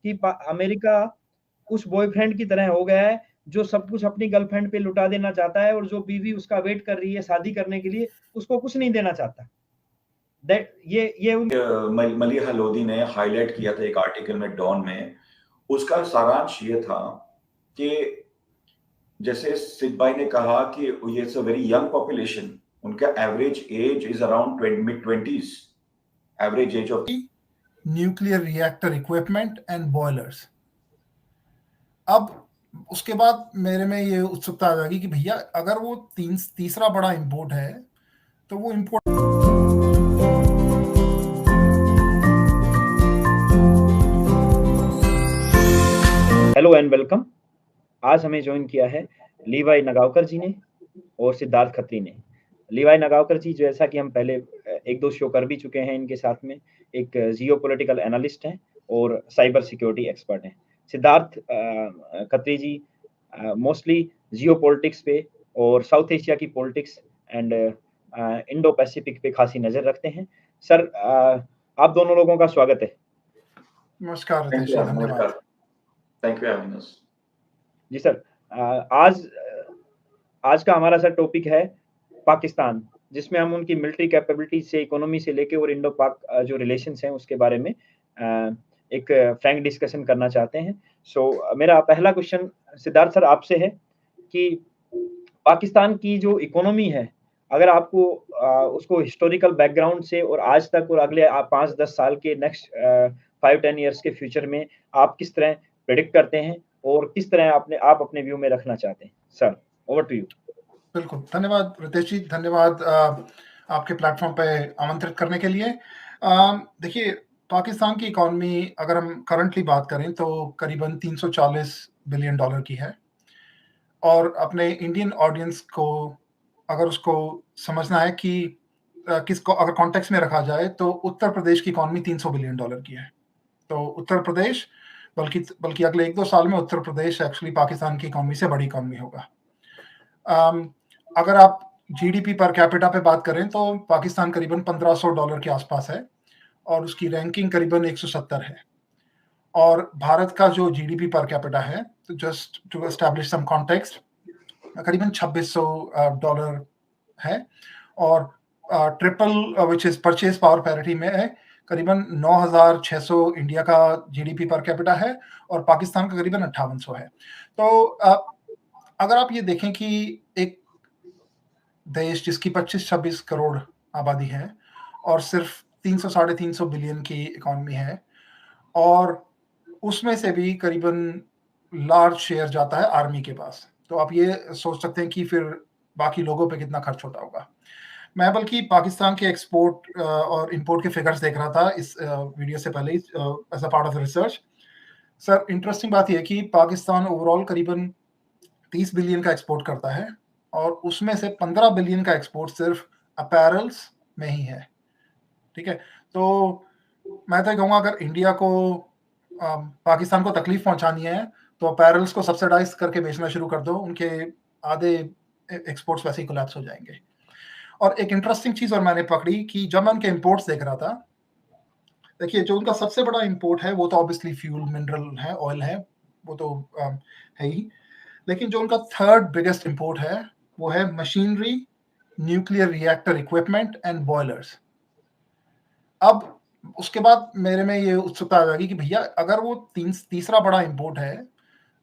कि अमेरिका उस बॉयफ्रेंड की तरह हो गया है जो सब कुछ अपनी गर्लफ्रेंड पे लुटा देना चाहता है और जो बीवी उसका वेट कर रही है शादी करने के लिए, उसको कुछ नहीं देना चाहता। दैट ये उन मलिहा लोधी ने हाईलाइट किया था एक आर्टिकल में डॉन में। उसका सारांश ये था कि जैसे सिद्ध भाई ने कहा कि ये it's a very young population, उनका average age is around mid 20s, average age of nuclear reactor equipment and boilers. अब उसके बाद मेरे में ये उत्सुकता आ जाएगी कि भैया अगर वो तीसरा बड़ा इंपोर्ट है तो वो इंपोर्ट हेलो एंड वेलकम। आज हमें ज्वाइन किया है लीवाई नगावकर जी ने और सिद्धार्थ खत्री ने। लीवाई नगावकर जी जैसा कि हम पहले एक दो शो कर भी चुके हैं इनके साथ में, एक जियोपॉलिटिकल एनालिस्ट हैं और साइबर सिक्योरिटी एक्सपर्ट हैं। सिद्धार्थ खत्री जी मोस्टली जियोपॉलिटिक्स पे और साउथ एशिया की पॉलिटिक्स एंड इंडो पैसिफिक पे खासी नज़र रखते हैं। सर आप दोनों लोगों का स्वागत है। नमस्कार रितेश जी, धन्यवाद। Thank you having us. जी सर, आज का हमारा सर टॉपिक है पाकिस्तान, जिसमें हम उनकी मिलिट्री कैपेबिलिटी से, इकोनॉमी से लेके और इंडो पाक जो रिलेशंस हैं उसके बारे में एक फ्रैंक डिस्कशन करना चाहते हैं। सो मेरा पहला क्वेश्चन सिद्धार्थ सर आपसे है कि पाकिस्तान की जो इकोनॉमी है, अगर आपको उसको हिस्टोरिकल बैकग्राउंड से और आज तक और अगले 5-10 साल के नेक्स्ट 5-10 ईयर्स के फ्यूचर में आप किस तरह प्रेडिक्ट करते हैं और किस तरह आप अपने व्यू में रखना चाहते हैं? Sir over to you. बिल्कुल, धन्यवाद रितेश जी, धन्यवाद आपके प्लेटफॉर्म पे आमंत्रित करने के लिए। देखिए, पाकिस्तान की इकोनॉमी अगर हम करंटली बात करें तो करीबन $340 बिलियन की है। और अपने इंडियन ऑडियंस को अगर उसको समझना है कि किसको अगर कॉन्टेक्स्ट में रखा जाए तो उत्तर प्रदेश की इकोनॉमी $300 बिलियन की है। तो उत्तर प्रदेश बल्कि अगले 1-2 साल में उत्तर प्रदेश एक्चुअली पाकिस्तान की इकोनॉमी से बड़ी इकोनॉमी होगा। अगर आप जीडीपी पर कैपिटा पे बात करें तो पाकिस्तान करीबन $1500 के आसपास है और उसकी रैंकिंग करीबन 170 है। और भारत का जो जीडीपी पर कैपिटा है, तो just to establish some context, करीबन $2600 है और triple which is purchase power parity में है, करीबन 9600 इंडिया का जीडीपी पर कैपिटा है और पाकिस्तान का करीबन 5800 है। तो अगर आप ये देखें कि एक देश जिसकी 25-26 करोड़ आबादी है और सिर्फ 300-350 बिलियन की इकोनॉमी है और उसमें से भी करीबन लार्ज शेयर जाता है आर्मी के पास, तो आप ये सोच सकते हैं कि फिर बाकी लोगों पे कितना खर्च होता होगा। मैं बल्कि पाकिस्तान के एक्सपोर्ट और इंपोर्ट के फिगर्स देख रहा था इस वीडियो से पहले as a part of research. Sir, interesting बात यह है कि पाकिस्तान ओवरऑल करीबन 30 बिलियन का एक्सपोर्ट करता है और उसमें से 15 बिलियन का एक्सपोर्ट सिर्फ अपैरल्स में ही है। ठीक है, तो मैं तो कहूँगा अगर इंडिया को पाकिस्तान को तकलीफ पहुंचानी है तो अपैरल्स को सब्सिडाइज करके बेचना शुरू कर दो, उनके आधे एक्सपोर्ट्स वैसे ही कोलैप्स हो जाएंगे। और एक इंटरेस्टिंग चीज और मैंने पकड़ी कि जब मैं उनके इंपोर्ट्स देख रहा था, देखिए जो उनका सबसे बड़ा इंपोर्ट है वो तो ऑब्वियसली फ्यूल, मिनरल है, ऑयल है, वो तो है ही। लेकिन जो उनका थर्ड बिगेस्ट इंपोर्ट है वो है machinery, nuclear reactor equipment and boilers. अब उसके बाद मेरे में ये उत्सुकता आ जाएगी कि भैया अगर वो तीसरा बड़ा इंपोर्ट है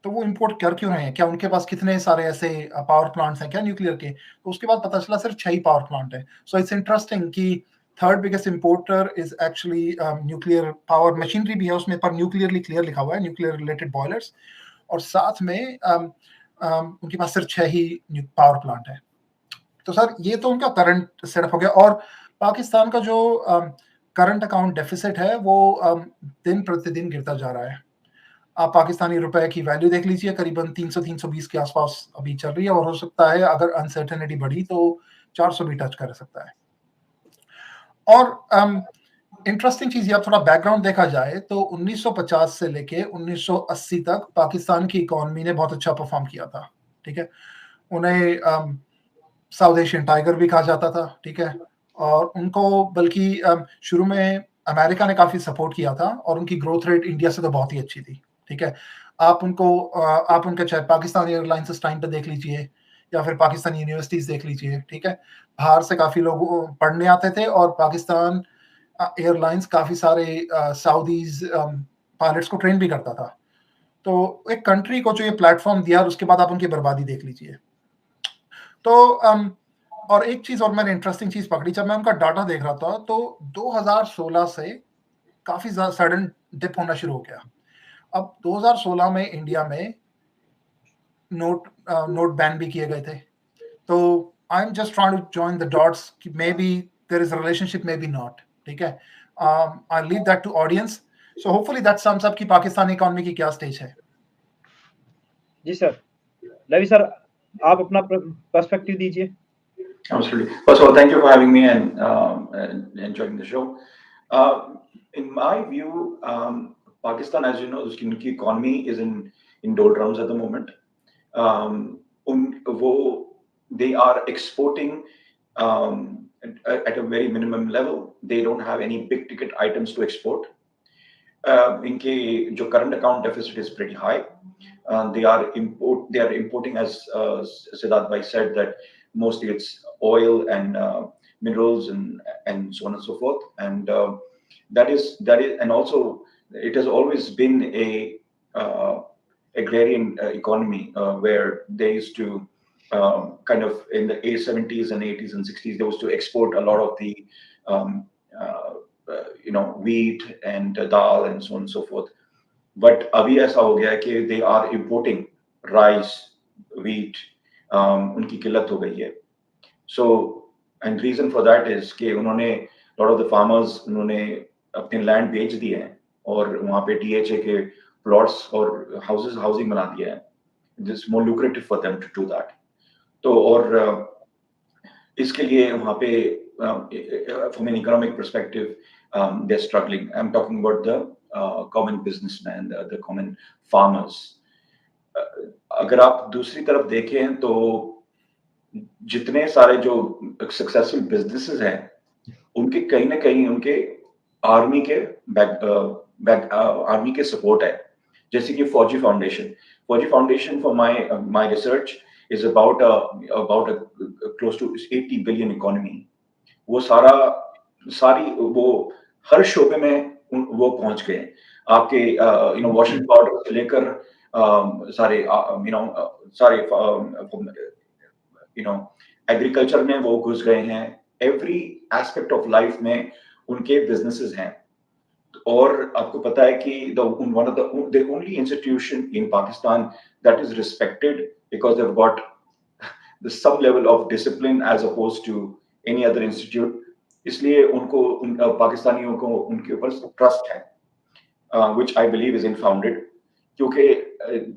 तो वो इंपोर्ट कर क्यों रहे हैं? क्या उनके पास कितने सारे ऐसे पावर प्लांट्स हैं क्या न्यूक्लियर के? तो उसके बाद पता चला सिर्फ 6 ही पावर प्लांट है। सो इट्स इंटरेस्टिंग कि third biggest importer is actually nuclear power. Machinery भी है उसमें पर न्यूक्लियरली क्लियर लिखा हुआ है, न्यूक्लियर रिलेटेड बॉयलर्स, और साथ में उनके पास सिर्फ 6 ही पावर प्लांट है। तो सर ये तो उनका करंट सेटअप हो गया। और पाकिस्तान का जो करंट अकाउंट डेफिसिट है वो दिन प्रतिदिन गिरता जा रहा है। आप पाकिस्तानी रुपए की वैल्यू देख लीजिए, करीबन 300-320 के आसपास अभी चल रही है और हो सकता है अगर अनसर्टेनिटी बढ़ी तो 400 भी टच कर सकता है। और इंटरेस्टिंग चीज, अब थोड़ा बैकग्राउंड देखा जाए तो 1950 से लेके 1980 तक पाकिस्तान की इकोनॉमी ने बहुत अच्छा परफॉर्म किया था। ठीक है, उन्हें साउथ एशियन टाइगर भी कहा जाता था। ठीक है, और उनको बल्कि शुरू में अमेरिका ने काफ़ी सपोर्ट किया था और उनकी ग्रोथ रेट इंडिया से तो बहुत ही अच्छी थी, ठीक है? आप उनके चाहे पाकिस्तान एयरलाइंस उस टाइम पे देख लीजिए या फिर पाकिस्तानी यूनिवर्सिटीज़ देख लीजिए, ठीक है? बाहर से काफ़ी लोग पढ़ने आते थे और पाकिस्तान एयरलाइंस काफ़ी सारे सऊदीज़ पायलट्स को ट्रेन भी करता था। तो एक कंट्री को जो ये प्लेटफ़ॉर्म दिया और उसके बाद आप उनकी बर्बादी देख लीजिए। तो और एक चीज़ और मैंने इंटरेस्टिंग चीज़ पकड़ी जब मैं उनका डाटा देख रहा था तो 2016 से काफ़ी सडन डिप होना शुरू हो गया। अब 2016 में इंडिया में नोट बैन भी किए गए थे। तो I am just trying to join the dots कि may be there is a relationship, may be not, ठीक है? I leave that to audience. So hopefully that sums up कि पाकिस्तानी इकोनॉमी की क्या स्टेज है। जी सर। रवि सर, आप अपना perspective दीजिए। Absolutely. First of all, thank you for having me and enjoying the show. In my view, Pakistan, as you know, the economy is in doldrums at the moment. They are exporting at a very minimum level. They don't have any big ticket items to export. Inke jo current account deficit is pretty high. They are importing, as Siddharth Bhai said, that mostly it's oil and minerals and so on and so forth. And that is, and also it has always been a agrarian economy where they used to kind of in the 70s and 80s and 60s, they used to export a lot of the wheat and dal and so on and so forth. But अभी ऐसा हो गया है कि they are importing rice, wheat, उनकी किल्लत हो गई है. So and reason for that is कि उन्होंने lot of the farmers उन्होंने अपने land बेच दिए हैं और वहाँ पे DHA के plots और housing बना दिया है. It's more lucrative for them to do that. तो और इसके लिए वहाँ पे from an economic perspective they're struggling. I'm talking about the common businessmen, the common farmers. अगर आप दूसरी तरफ देखें तो जितने सारे जो सक्सेसफुल बिजनेसेस हैं उनके कहीं ना कहीं उनके आर्मी के सपोर्ट है. जैसे कि फौजी foundation for my research is about a close to 80 billion economy. वो वो हर शोबे में वो पहुंच गए. आपके वॉशिंग पाउडर से लेकर सारे एग्रीकल्चर में वो घुस गए हैं. एवरी एस्पेक्ट ऑफ लाइफ में उनके बिजनेसेस हैं. और आपको पता है कि the only institution in Pakistan that is respected because they've got some level of discipline as opposed to any other institute. इसलिए उनको पाकिस्तानियों को उनके ऊपर ट्रस्ट है, which I believe is unfounded, क्योंकि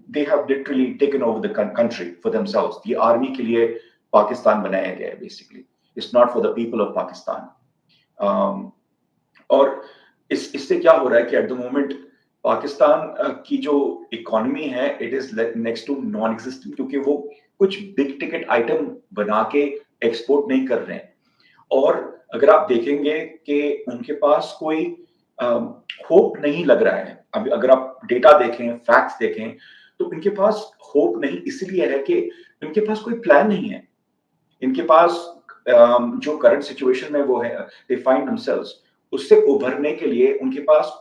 they have literally taken over the country for themselves. The army के लिए पाकिस्तान बनाया गया है basically. It's not for the people of Pakistan. और इससे क्या हो रहा है कि एट द मोमेंट पाकिस्तान की जो इकोनॉमी है it is next to non existent, क्योंकि वो कुछ बिग टिकट आइटम बना के एक्सपोर्ट नहीं कर रहे हैं. और अगर आप देखेंगे कि उनके पास कोई होप नहीं लग रहा है. अभी अगर आप डेटा देखें, फैक्ट्स देखें, तो इनके पास होप नहीं इसलिए है कि इनके पास कोई प्लान नहीं है. इनके पास जो करंट सिचुएशन में वो है, दे फाइंड देमसेल्व्स, उससे उभरने के लिए उनके पास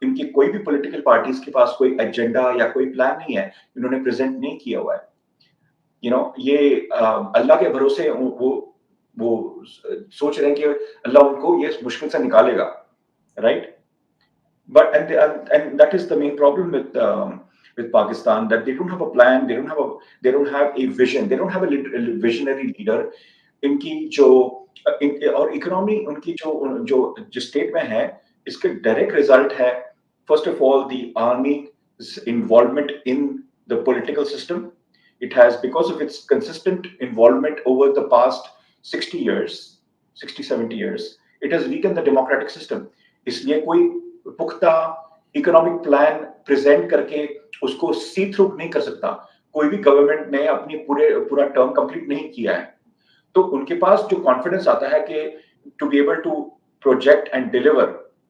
इनकी कोई भी पॉलिटिकल पार्टीज के पास कोई एजेंडा या कोई प्लान नहीं है. इन्होंने प्रेजेंट नहीं किया हुआ है. ये अल्लाह के भरोसे वो सोच रहे हैं कि अल्लाह उनको ये मुश्किल से निकालेगा, right? But and that is the main problem with Pakistan, that they don't have a plan, they don't have a vision, they don't have a visionary leader. इनकी जो और इकोनॉमी उनकी जो स्टेट में है, इसके डायरेक्ट रिजल्ट है first of all the army involvement in the political system. It has, because of its consistent involvement over the past 60-70 years, it has weakened the democratic system. इसलिए कोई पुख्ता economic plan present करके उसको सी through नहीं कर सकता. कोई भी गवर्नमेंट ने अपनी पूरा टर्म कंप्लीट नहीं किया है, तो उनके पास जो कॉन्फिडेंस आता है कि to be able to project and deliver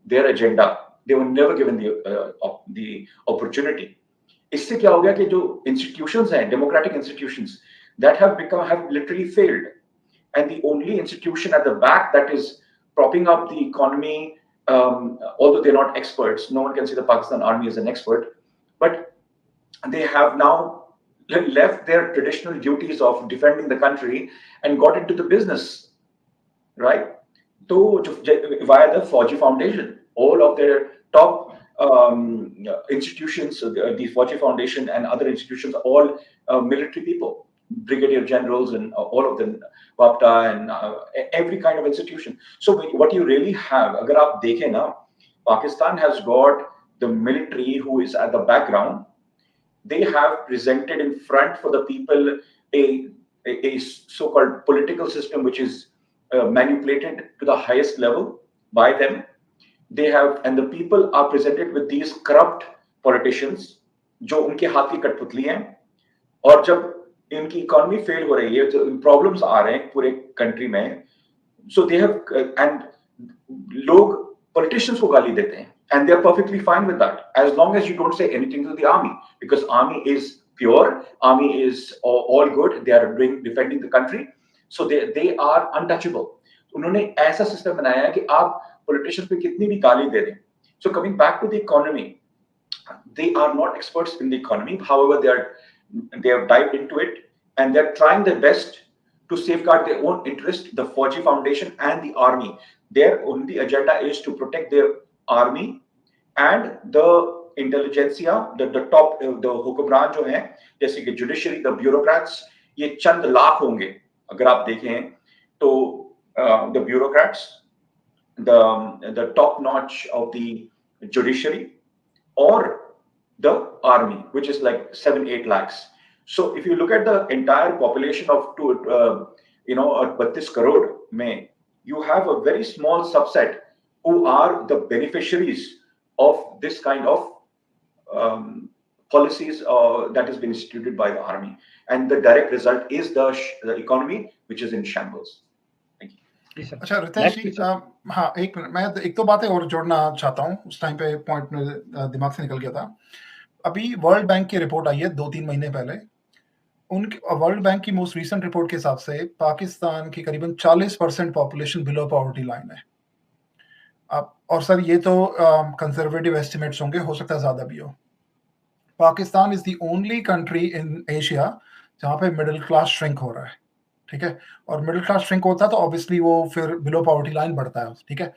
their agenda. They were never given the opportunity. इससे क्या हो गया कि जो institutions हैं, democratic institutions, that have literally failed, and the only institution at the back that is propping up the economy, although they're not experts, no one can say the Pakistan Army is an expert, but they have now left their traditional duties of defending the country and got into the business, right? So via the Fauji Foundation, all of their top institutions, the Fauji Foundation and other institutions, are all military people, brigadier generals and all of them, WAPTA and every kind of institution. So what you really have, agar aap dekhe na, Pakistan has got the military who is at the background. They have presented in front for the people a so-called political system which is manipulated to the highest level by them. They have, and the people are presented with these corrupt politicians जो उनके हाथ की कठपुतली हैं, और जब इनकी economy fail हो रही है, जो प्रॉब्लम्स आ रहे हैं पूरे कंट्री में, so they have and लोग politicians को गाली देते हैं, and they are perfectly fine with that as long as you don't say anything to the army, because army is pure, army is all good, they are defending the country, so they are untouchable. उन्होंने ऐसा system बनाया है कि आप politicians पे कितनी भी गाली दे दें. So coming back to the economy, they are not experts in the economy. However, they have dived into it and they're trying their best to safeguard their own interest. The Fauji Foundation and the army, their only agenda is to protect their army and the intelligentsia, the top, the हुक्मरान जो हैं, जैसे कि judiciary, the bureaucrats, ये चंद लाख होंगे अगर आप देखें तो the bureaucrats, the top notch of the judiciary, or the army, which is like 7-8 lakhs. So if you look at the entire population of 32 crore mein, you have a very small subset who are the beneficiaries of this kind of policies that has been instituted by the army, and the direct result is the economy which is in shambles. अच्छा रितेश जी, हाँ एक minute, मैं एक दो बातें और जोड़ना चाहता हूँ. उस टाइम पे पॉइंट मेरे दिमाग से निकल गया था. अभी वर्ल्ड बैंक की रिपोर्ट आई है 2-3 महीने पहले. उनकी वर्ल्ड बैंक की मोस्ट रीसेंट रिपोर्ट के हिसाब से पाकिस्तान की करीबन 40% पॉपुलेशन बिलो पॉवर्टी लाइन है. अब और सर ये तो कंजर्वेटिव एस्टिमेट्स होंगे, हो सकता है ज्यादा भी हो. Pakistan is the only country in Asia जहाँ पे मिडिल क्लास श्रिंक हो रहा है. ठीक है, और मिडिल क्लास श्रिंक होता है तो ऑब्वियसली वो फिर बिलो पॉवर्टी लाइन बढ़ता है. ठीक है,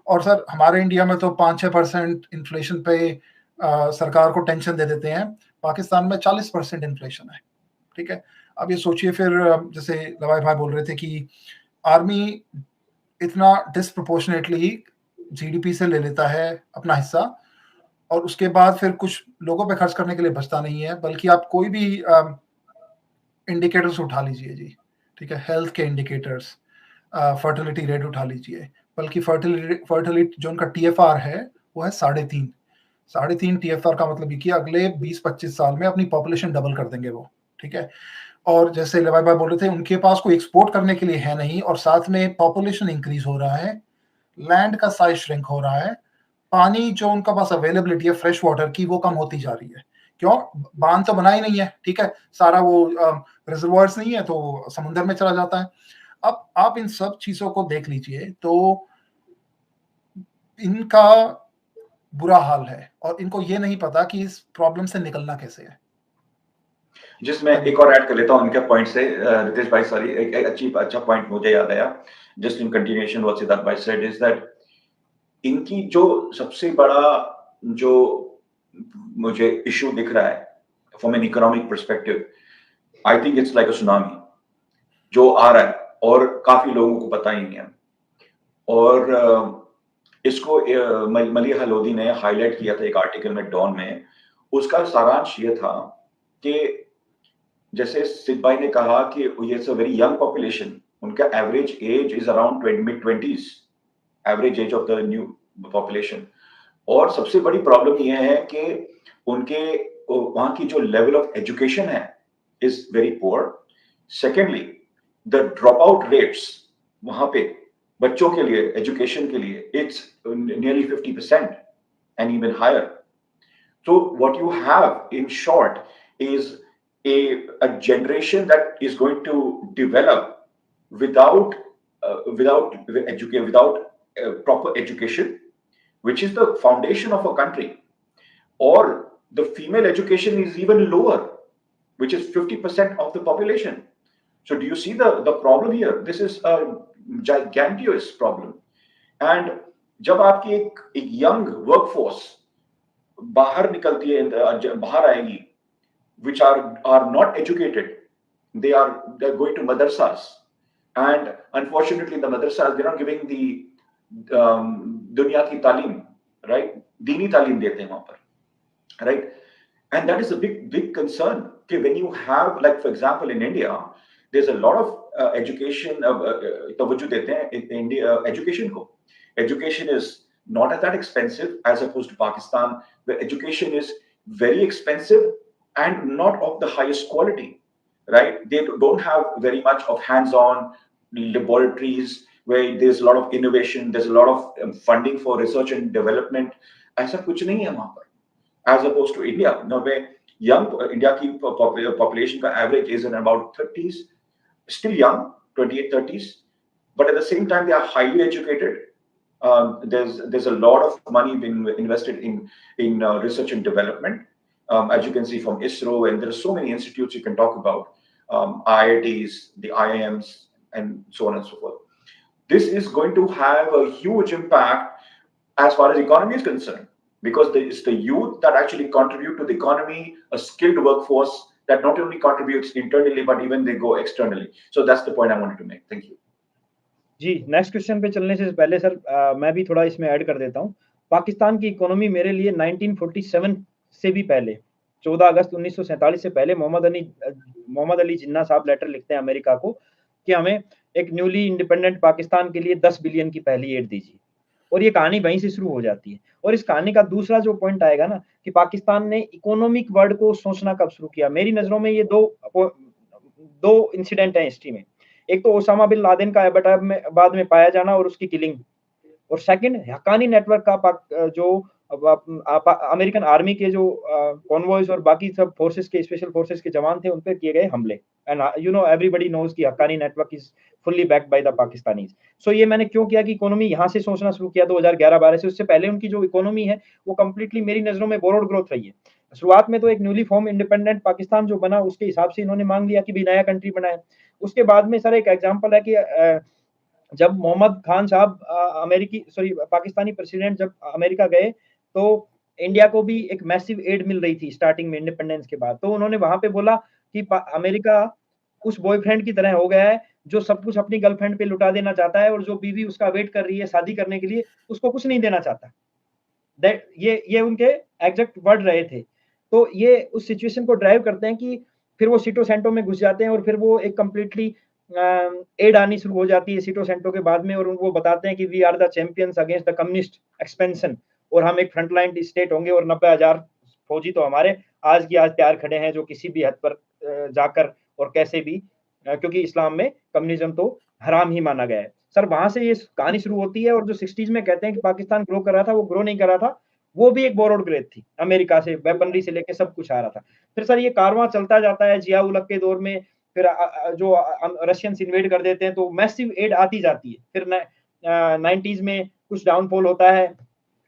और सर हमारे इंडिया में तो 5-6% इन्फ्लेशन पे सरकार को टेंशन दे देते हैं. पाकिस्तान में 40% इन्फ्लेशन है. ठीक है, अब ये सोचिए फिर, जैसे लवाई भाई बोल रहे थे कि आर्मी इतना डिस्प्रोपोर्शनेटली जीडीपी से ले लेता है अपना हिस्सा, और उसके बाद फिर कुछ लोगों पे खर्च करने के लिए बचता नहीं है. बल्कि आप कोई भी इंडिकेटर्स उठा लीजिए जी, ठीक है, हेल्थ के इंडिकेटर्स, फर्टिलिटी रेट उठा लीजिए, बल्कि फर्टिलिटी जो उनका TFR है वो है 3.5 TFR का मतलब ये कि अगले 20-25 साल में अपनी पॉपुलेशन डबल कर देंगे वो. ठीक है, और जैसे लवाई भाई बोल रहे थे, उनके पास कोई एक्सपोर्ट करने के लिए है नहीं, और साथ में पॉपुलेशन इंक्रीज हो रहा है, लैंड का साइज श्रिंक हो रहा है, पानी जो उनका पास अवेलेबिलिटी है फ्रेश वाटर की वो कम होती जा रही है. क्यों? बांध तो बना ही नहीं है. ठीक है, सारा वो रिजर्वायर्स नहीं है तो समुद्र में चला जाता है. अब आप इन सब चीजों को देख लीजिए तो इनका बुरा हाल है, और इनको ये नहीं पता कि इस प्रॉब्लम से निकलना कैसे है. जिसमें एक और ऐड कर लेता हूं उनके पॉइंट से, रितेश भाई, सॉरी, एक अच्छा पॉइंट मुझे याद आया, just in continuation what Siddharth भाई सेड, इज दैट इनकी जो सबसे बड़ा जो मुझे इशू दिख रहा है from an economic perspective, I think it's like a tsunami जो आ रहा है और काफी लोगों को पता ही नहीं है. और इसको मलिहा लोधी ने हाईलाइट किया था एक आर्टिकल में डॉन में. उसका सारांश ये था कि जैसे सिद्ध भाई ने कहा कि ये it's a very young population, उनका average age is around mid-20s, average age of the new population. और सबसे बड़ी प्रॉब्लम ये है कि उनके वहां की जो लेवल ऑफ एजुकेशन है is very poor. Secondly, the dropout rates वहां पे बच्चों के लिए, एजुकेशन के लिए, it's nearly 50% and even higher. So what you have in short is a generation that is going to develop without proper education, which is the foundation of a country, or the female education is even lower, which is 50% of the population. So do you see the problem here? This is a gigantic problem. And जब आपकी एक young workforce बाहर निकलती है, बाहर आएगी, which are not educated, they're going to madrasas, and unfortunately in the madrasas they're not giving the दुनिया की तालीम, right? दीनी तालीम देते हैं वहां पर, right? And that is a big concern. Okay, when you have, like for example in India, there's a lot of education, तवज्जो देते हैं in India education को. Education is not that expensive as opposed to Pakistan, where education is very expensive and not of the highest quality, right? They don't have very much of hands-on laboratories where there's a lot of innovation, there's a lot of funding for research and development. ऐसा कुछ नहीं है वहां पर, as opposed to India, where young India की population का average is in about 30s, still young, 28, 30s, but at the same time they are highly educated. There's a lot of money being invested in research and development, as you can see from ISRO, and there are so many institutes you can talk about, IITs, the IIMs, and so on and so forth. This is going to have a huge impact as far as economy is concerned, because it's the youth that actually contribute to the economy, a skilled workforce that not only contributes internally but even they go externally. So that's the point I wanted to make. Thank you. जी, next question पे चलने से पहले sir मैं भी थोड़ा इसमें add कर देता हूँ। पाकिस्तान की इकोनॉमी मेरे लिए 1947 से भी पहले, 14 अगस्त 1947 से पहले मोहम्मद अली जिन्ना साहब लेटर लिखते हैं अमेरिका को कि हमें एक न्यूली इंडिपेंडेंट पाकिस्तान के लिए 10 बिलियन की पहली एड दीजिए, और ये कहानी वहीं से शुरू हो जाती है। और इस कहानी का दूसरा जो पॉइंट आएगा ना कि पाकिस्तान ने इकोनॉमिक वर्ड को सोचना कब शुरू किया, मेरी नजरों में ये दो इंसिडेंट हैं हिस्ट्री में। एक तो ओसामा बिन लादेन का एबटाबाद में पाया जाना और उसकी किलिंग, और सेकंड हक्कानी नेटवर्क का जो अमेरिकन आर्मी के जो कॉन्वॉयज और बाकी सब फोर्सेस के स्पेशल फोर्सेस के जवान थे उन पर किए गए हमले। And you know everybody knows कि Haqqani network is fully backed by the Pakistanis. So ये मैंने क्यों किया कि इकोनॉमी यहाँ से सोचना शुरू किया 2011-12 से। उससे पहले उनकी जो इकोनॉमी है वो कंप्लीटली मेरी नजरों में बोरोड ग्रोथ रही है। शुरुआत में तो एक न्यूली फॉर्म इंडिपेंडेंट पाकिस्तान जो बना उसके हिसाब से इन्होंने मांग लिया कि भी नया कंट्री बनाए। उसके बाद में सर एक एग्जांपल है कि जब मोहम्मद खान साहब पाकिस्तानी प्रेसिडेंट जब अमेरिका गए तो इंडिया को भी एक मैसिव एड मिल रही थी स्टार्टिंग में इंडिपेंडेंस के बाद। तो उन्होंने वहां पे बोला कि अमेरिका उस बॉयफ्रेंड की तरह हो गया है जो सब कुछ अपनी गर्लफ्रेंड पे लुटा देना चाहता है और जो बीवी उसका वेट कर रही है शादी करने के लिए उसको कुछ नहीं देना चाहता। दैट ये उनके एग्जैक्ट वर्ड रहे थे। तो ये उस सिचुएशन को ड्राइव करते हैं कि फिर वो सीटो सेंटो में घुस जाते हैं और फिर वो एक कंप्लीटली एड आनी शुरू हो जाती है सीटो सेंटो के बाद में, और वो बताते हैं कि we are the champions against the communist expansion, और हम एक फ्रंटलाइन स्टेट होंगे और 90,000 फौजी तो हमारे आज की आज तैयार खड़े हैं जो किसी भी हद पर जाकर और कैसे भी, क्योंकि इस्लाम में कम्युनिज्म तो हराम ही माना गया है। सर वहां से ये कहानी शुरू होती है, और जो 60s में कहते हैं कि पाकिस्तान ग्रो कर रहा था, वो ग्रो नहीं कर रहा था, वो भी एक बोरोड ग्रेथ थी। अमेरिका से वेपनरी से लेके सब कुछ आ रहा था। फिर सर ये कारवां चलता जाता है जिया उल हक के दौर में, फिर जो रशियंस इन्वेड कर देते हैं तो मैसिव एड आती जाती है। फिर 90s में कुछ डाउनफॉल होता है,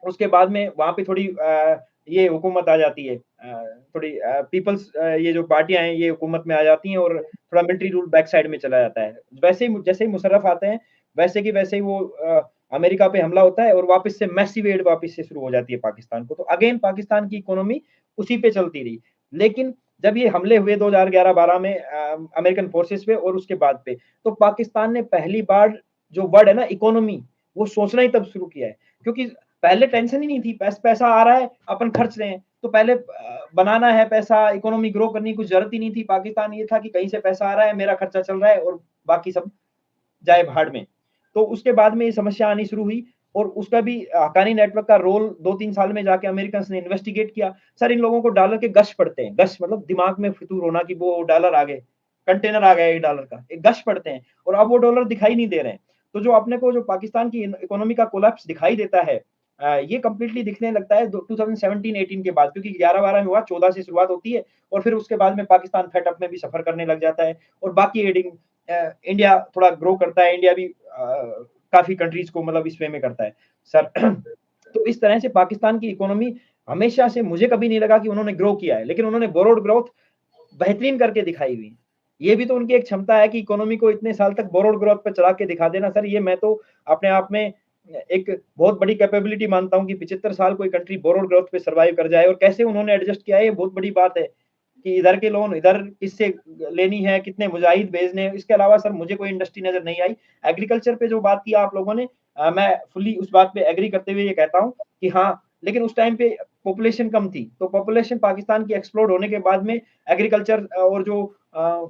उसके बाद में वहां पे थोड़ी ये हुकूमत आ जाती है, थोड़ी पीपल्स ये जो पार्टियां हैं ये हुकूमत में आ जाती हैं और थोड़ा मिलिट्री रूल बैक साइड में चला जाता है। वैसे ही जैसे ही मुशर्रफ आते हैं वैसे ही वो अमेरिका पे हमला होता है और वापस से मैसिव एड वापस से शुरू हो जाती है पाकिस्तान को। तो अगेन पाकिस्तान की इकोनॉमी उसी पे चलती रही। लेकिन जब ये हमले हुए 2011-12 में अमेरिकन फोर्सेस पे और उसके बाद पे, तो पाकिस्तान ने पहली बार जो वर्ड है ना इकोनॉमी, वो सोचना ही तब शुरू किया है, क्योंकि पहले टेंशन ही नहीं थी, पैसा आ रहा है अपन खर्च रहे हैं, तो पहले बनाना है पैसा, इकोनॉमी ग्रो करने की कुछ जरूरत ही नहीं थी। पाकिस्तान ये था कि कहीं से पैसा आ रहा है, मेरा खर्चा चल रहा है और बाकी सब जाए भाड़ में। तो उसके बाद में ये समस्या आनी शुरू हुई और उसका भी हक्कानी नेटवर्क का रोल 2-3 साल में जाके अमेरिकन ने इन्वेस्टिगेट किया। सर इन लोगों को डॉलर के गश पड़ते हैं, गश मतलब दिमाग में फितूर होना कि वो डॉलर आ गए, कंटेनर आ गया एक डॉलर का, एक गश पड़ते हैं और अब वो डॉलर दिखाई नहीं दे रहे हैं। तो जो अपने को जो पाकिस्तान की इकोनॉमी का कोलैप्स दिखाई देता है, ये कंप्लीटली दिखने लगता है 2017-18 के बाद, क्योंकि 11-12 में हुआ, 14 से शुरुआत होती है और फिर उसके बाद में पाकिस्तान फेटअप में भी सफर करने लग जाता है और बाकी एडिंग इंडिया थोड़ा ग्रो करता है, इंडिया भी काफ़ी कंट्रीज़ को मतलब इस वे में करता है। सर तो इस तरह से पाकिस्तान की इकोनॉमी हमेशा से मुझे कभी नहीं लगा कि उन्होंने ग्रो किया है, लेकिन उन्होंने बोरोड ग्रोथ बेहतरीन करके दिखाई हुई है। ये भी तो उनकी एक क्षमता है कि इकोनॉमी को इतने साल तक बोरोड ग्रोथ पे चला के दिखा देना सर, ये मैं तो अपने आप में एक बहुत बड़ी कैपेबिलिटी मानता हूँ कि 75 साल कोई कंट्री बोरोड ग्रोथ पे सर्वाइव कर जाए और कैसे उन्होंने एडजस्ट किया है, ये बहुत बड़ी बात है कि इधर के लोन इधर किससे लेनी है, कितने मुजाहिद भेजने हैं। इसके अलावा सर मुझे कोई इंडस्ट्री नज़र नहीं आई। एग्रीकल्चर पे जो बात की आप लोगों ने, मैं फुल्ली उस बात पे एग्री करते हुए ये कहता हूँ कि हाँ, लेकिन उस टाइम पे पॉपुलेशन कम थी, तो पॉपुलेशन पाकिस्तान की एक्सप्लोड होने के बाद में एग्रीकल्चर और जो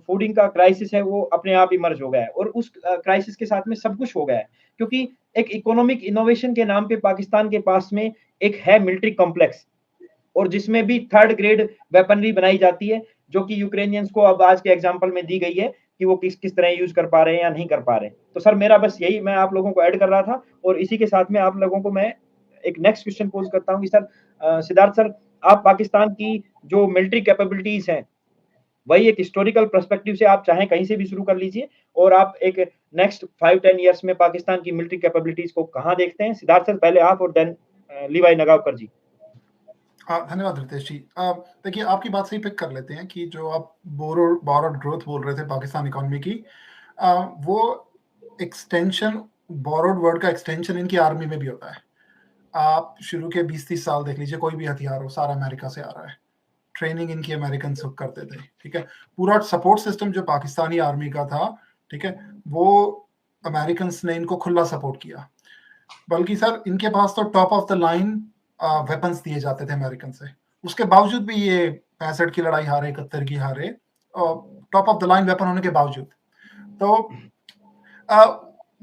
फूडिंग का क्राइसिस है वो अपने आप इमर्ज हो गया है और उस क्राइसिस के साथ में सब कुछ हो गया है, क्योंकि एक इकोनॉमिक इनोवेशन के नाम पे पाकिस्तान के पास में एक है मिलिट्री कॉम्प्लेक्स और जिसमें भी थर्ड ग्रेड वेपनरी बनाई जाती है, जो कि यूक्रेनियंस को अब आज के एग्जांपल में दी गई है कि वो किस किस तरह यूज कर पा रहे हैं या नहीं कर पा रहे हैं। तो सर मेरा बस यही मैं आप लोगों को ऐड कर रहा था और इसी के साथ में आप लोगों को मैं एक नेक्स्ट क्वेश्चन पोज करता हूँ कि सर सिद्धार्थ सर, आप पाकिस्तान की जो मिलिट्री कैपेबिलिटीज हैं वही एक हिस्टोरिकल पर्सपेक्टिव से आप चाहें कहीं से भी शुरू कर लीजिए और आप एक नेक्स्ट 5-10 इयर्स में पाकिस्तान की मिलिट्री कैपेबिलिटीज को कहाँ देखते हैं? सिद्धार्थ सर पहले आप और देन लीवाई नगावकर जी। धन्यवाद रितेश जी। देखिए, आपकी बात से ही पिक कर लेते हैं कि जो आप बोरोड ग्रोथ बोल रहे थे पाकिस्तान इकोनॉमी की, वो एक्सटेंशन, बोरोड वर्ड का एक्सटेंशन इनकी आर्मी में भी होता है। आप शुरू के 20-30 साल देख लीजिए, कोई भी हथियार हो सारा अमेरिका से आ रहा है, ट्रेनिंग इनकी अमेरिकन सब करते थे, ठीक है। पूरा सपोर्ट सिस्टम जो पाकिस्तानी आर्मी का था, ठीक है, वो अमेरिकन ने इनको खुला सपोर्ट किया। बल्कि सर इनके पास तो top of the line weapons दिए जाते थे अमेरिकन से, उसके बावजूद भी ये 65 की लड़ाई हारे, 71 की हारे, top of the line weapon होने के बावजूद। तो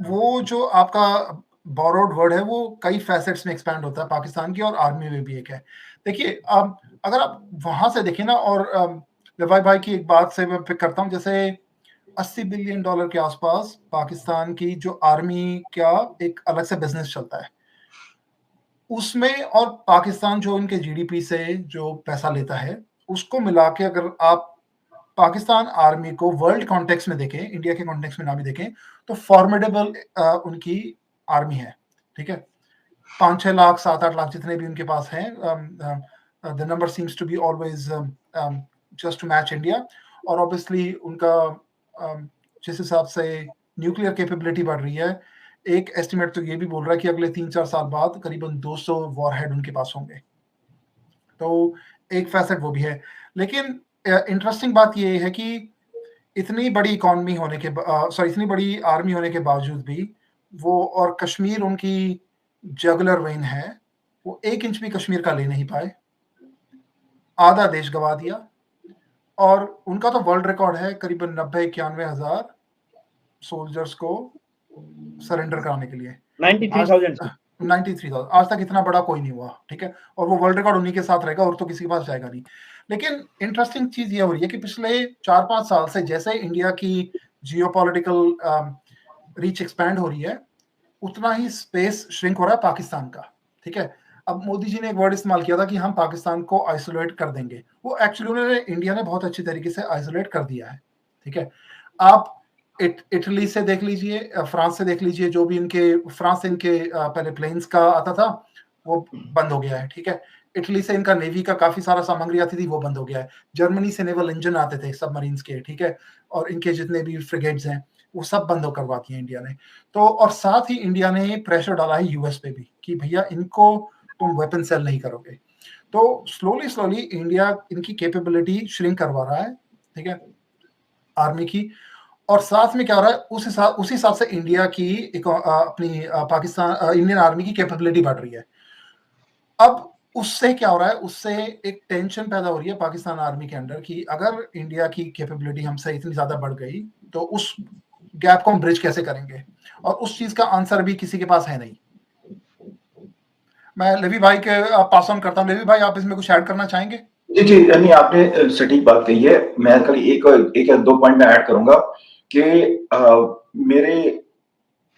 वो जो आपका बोरोड वर्ड है वो कई फैसेट्स में एक्सपैंड होता है पाकिस्तान की, और आर्मी में भी एक है। देखिए, अगर आप वहां से देखें ना, और लिवाई भाई की एक बात से मैं पिक करता हूँ, जैसे $80 बिलियन के आसपास पाकिस्तान की जो आर्मी का एक अलग से बिजनेस चलता है उसमें, और पाकिस्तान जो इनके जीडीपी से जो पैसा लेता है उसको मिला के अगर आप पाकिस्तान आर्मी को वर्ल्ड कॉन्टेक्स्ट में देखें, इंडिया के कॉन्टेक्स्ट में ना भी देखें, तो फॉर्मिडेबल उनकी आर्मी है, ठीक है। 5-6 लाख 7-8 लाख जितने भी उनके पास हैं, the number seems to be always just to match India. और ऑब्वियसली उनका जिस हिसाब से न्यूक्लियर कैपेबिलिटी बढ़ रही है, एक एस्टिमेट तो ये भी बोल रहा है कि अगले 3-4 साल बाद करीबन 200 वॉरहेड उनके पास होंगे, तो एक फैसेट वो भी है। लेकिन इंटरेस्टिंग बात ये है कि इतनी बड़ी इकोनॉमी होने के इतनी बड़ी आर्मी होने के बावजूद भी वो, और कश्मीर उनकी जगलर वेन है, वो 1 इंच भी कश्मीर का ले नहीं पाए, आधा देश गवा दिया। और उनका तो वर्ल्ड रिकॉर्ड है करीबन 90-91 हजार सोल्जर्स को सरेंडर कराने के लिए। 93,000 आज तक इतना बड़ा कोई नहीं हुआ, ठीक है। और वो वर्ल्ड रिकॉर्ड उन्हीं के साथ रहेगा और तो किसी के पास जाएगा नहीं। लेकिन इंटरेस्टिंग चीज ये हो रही है कि पिछले 4-5 साल से जैसे इंडिया की जियोपॉलिटिकल रीच एक्सपैंड हो रही है, उतना ही स्पेस श्रिंक हो रहा है पाकिस्तान का, ठीक है। अब मोदी जी ने एक वर्ड इस्तेमाल किया था कि हम पाकिस्तान को आइसोलेट कर देंगे, वो एक्चुअली उन्होंने, इंडिया ने बहुत अच्छी तरीके से आइसोलेट कर दिया है, ठीक है। आप इटली से देख लीजिए, फ्रांस से देख लीजिए, जो भी इनके फ्रांस से इनके पहले प्लेन्स का आता था वो बंद हो गया है, ठीक है। इटली से इनका नेवी का काफी सारा सामग्री आती थी, वो बंद हो गया है। जर्मनी से नेवल इंजन आते थे सबमरीन्स के, ठीक है, और इनके जितने भी फ्रिगेट्स हैं वो सब बंद करवा दिए इंडिया ने। तो और साथ ही इंडिया ने प्रेशर डाला है यूएस पे भी कि भैया इनको तुम वेपन सेल नहीं करोगे। तो स्लोली इंडिया इनकी कैपेबिलिटी श्रिंक करवा रहा है, ठीक है, आर्मी की। और साथ में क्या हो रहा है, उस हिसाब से इंडिया की अपनी पाकिस्तान इंडियन आर्मी की कैपेबिलिटी बढ़ रही है। अब उससे क्या हो रहा है, उससे एक टेंशन पैदा हो रही है पाकिस्तान आर्मी के अंदर कि अगर इंडिया की कैपेबिलिटी हमसे इतनी ज्यादा बढ़ गई तो उस गैप को हम ब्रिज कैसे करेंगे, और उस चीज का आंसर भी किसी के पास है नहीं। मैं लेवी भाई के पास ऑन करता हूँ। लेवी भाई, आप इसमें कुछ ऐड करना चाहेंगे? जी नहीं, आपने सटीक बात कही है। मैं खाली एक या दो पॉइंट में ऐड करूंगा कि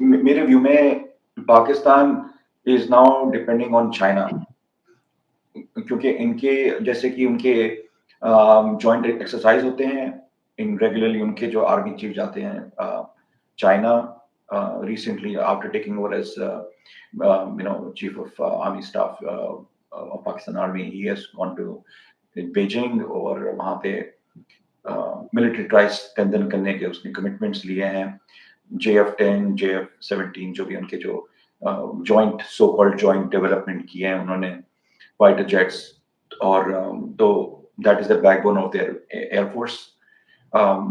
मेरे व्यू में Pakistan is now depending on China, क्योंकि इनके जैसे कि उनके जॉइंट एक्सरसाइज होते हैं इन रेगुलरली, उनके जो आर्मी चीफ जाते हैं China recently after taking over as chief of army staff of Pakistan Army. He has gone to Beijing और वहाँ पे मिलिट्री ट्राइज स्ट्रेंथन करने के उसने कमिटमेंट्स लिए हैं। JF-10, JF-17 जो भी उनके जो joint so called joint development किए हैं उन्होंने, फाइटर जेट्स, और तो that is the backbone of their air force.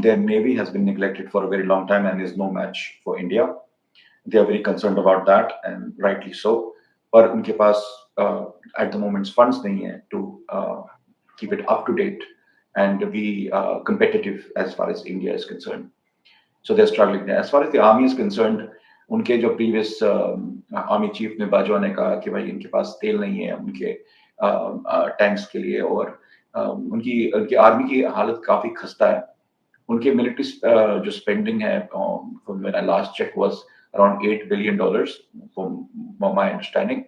Their navy has been neglected for a very long time and is no match for India. They are very concerned about that and rightly so. पर उनके पास at the moment funds नहीं है to keep it up to date and be competitive as far as India is concerned. So they're struggling there. As far as the army is concerned, उनके जो previous army chief ने बाजवा ने कहा कि भाई इनके पास तेल नहीं है उनके टैंक्स के लिए, और उनकी आर्मी की हालत काफी खस्ता है। उनके मिलिट्री जो स्पेंडिंग है when I last check was around $8 billion from my understanding,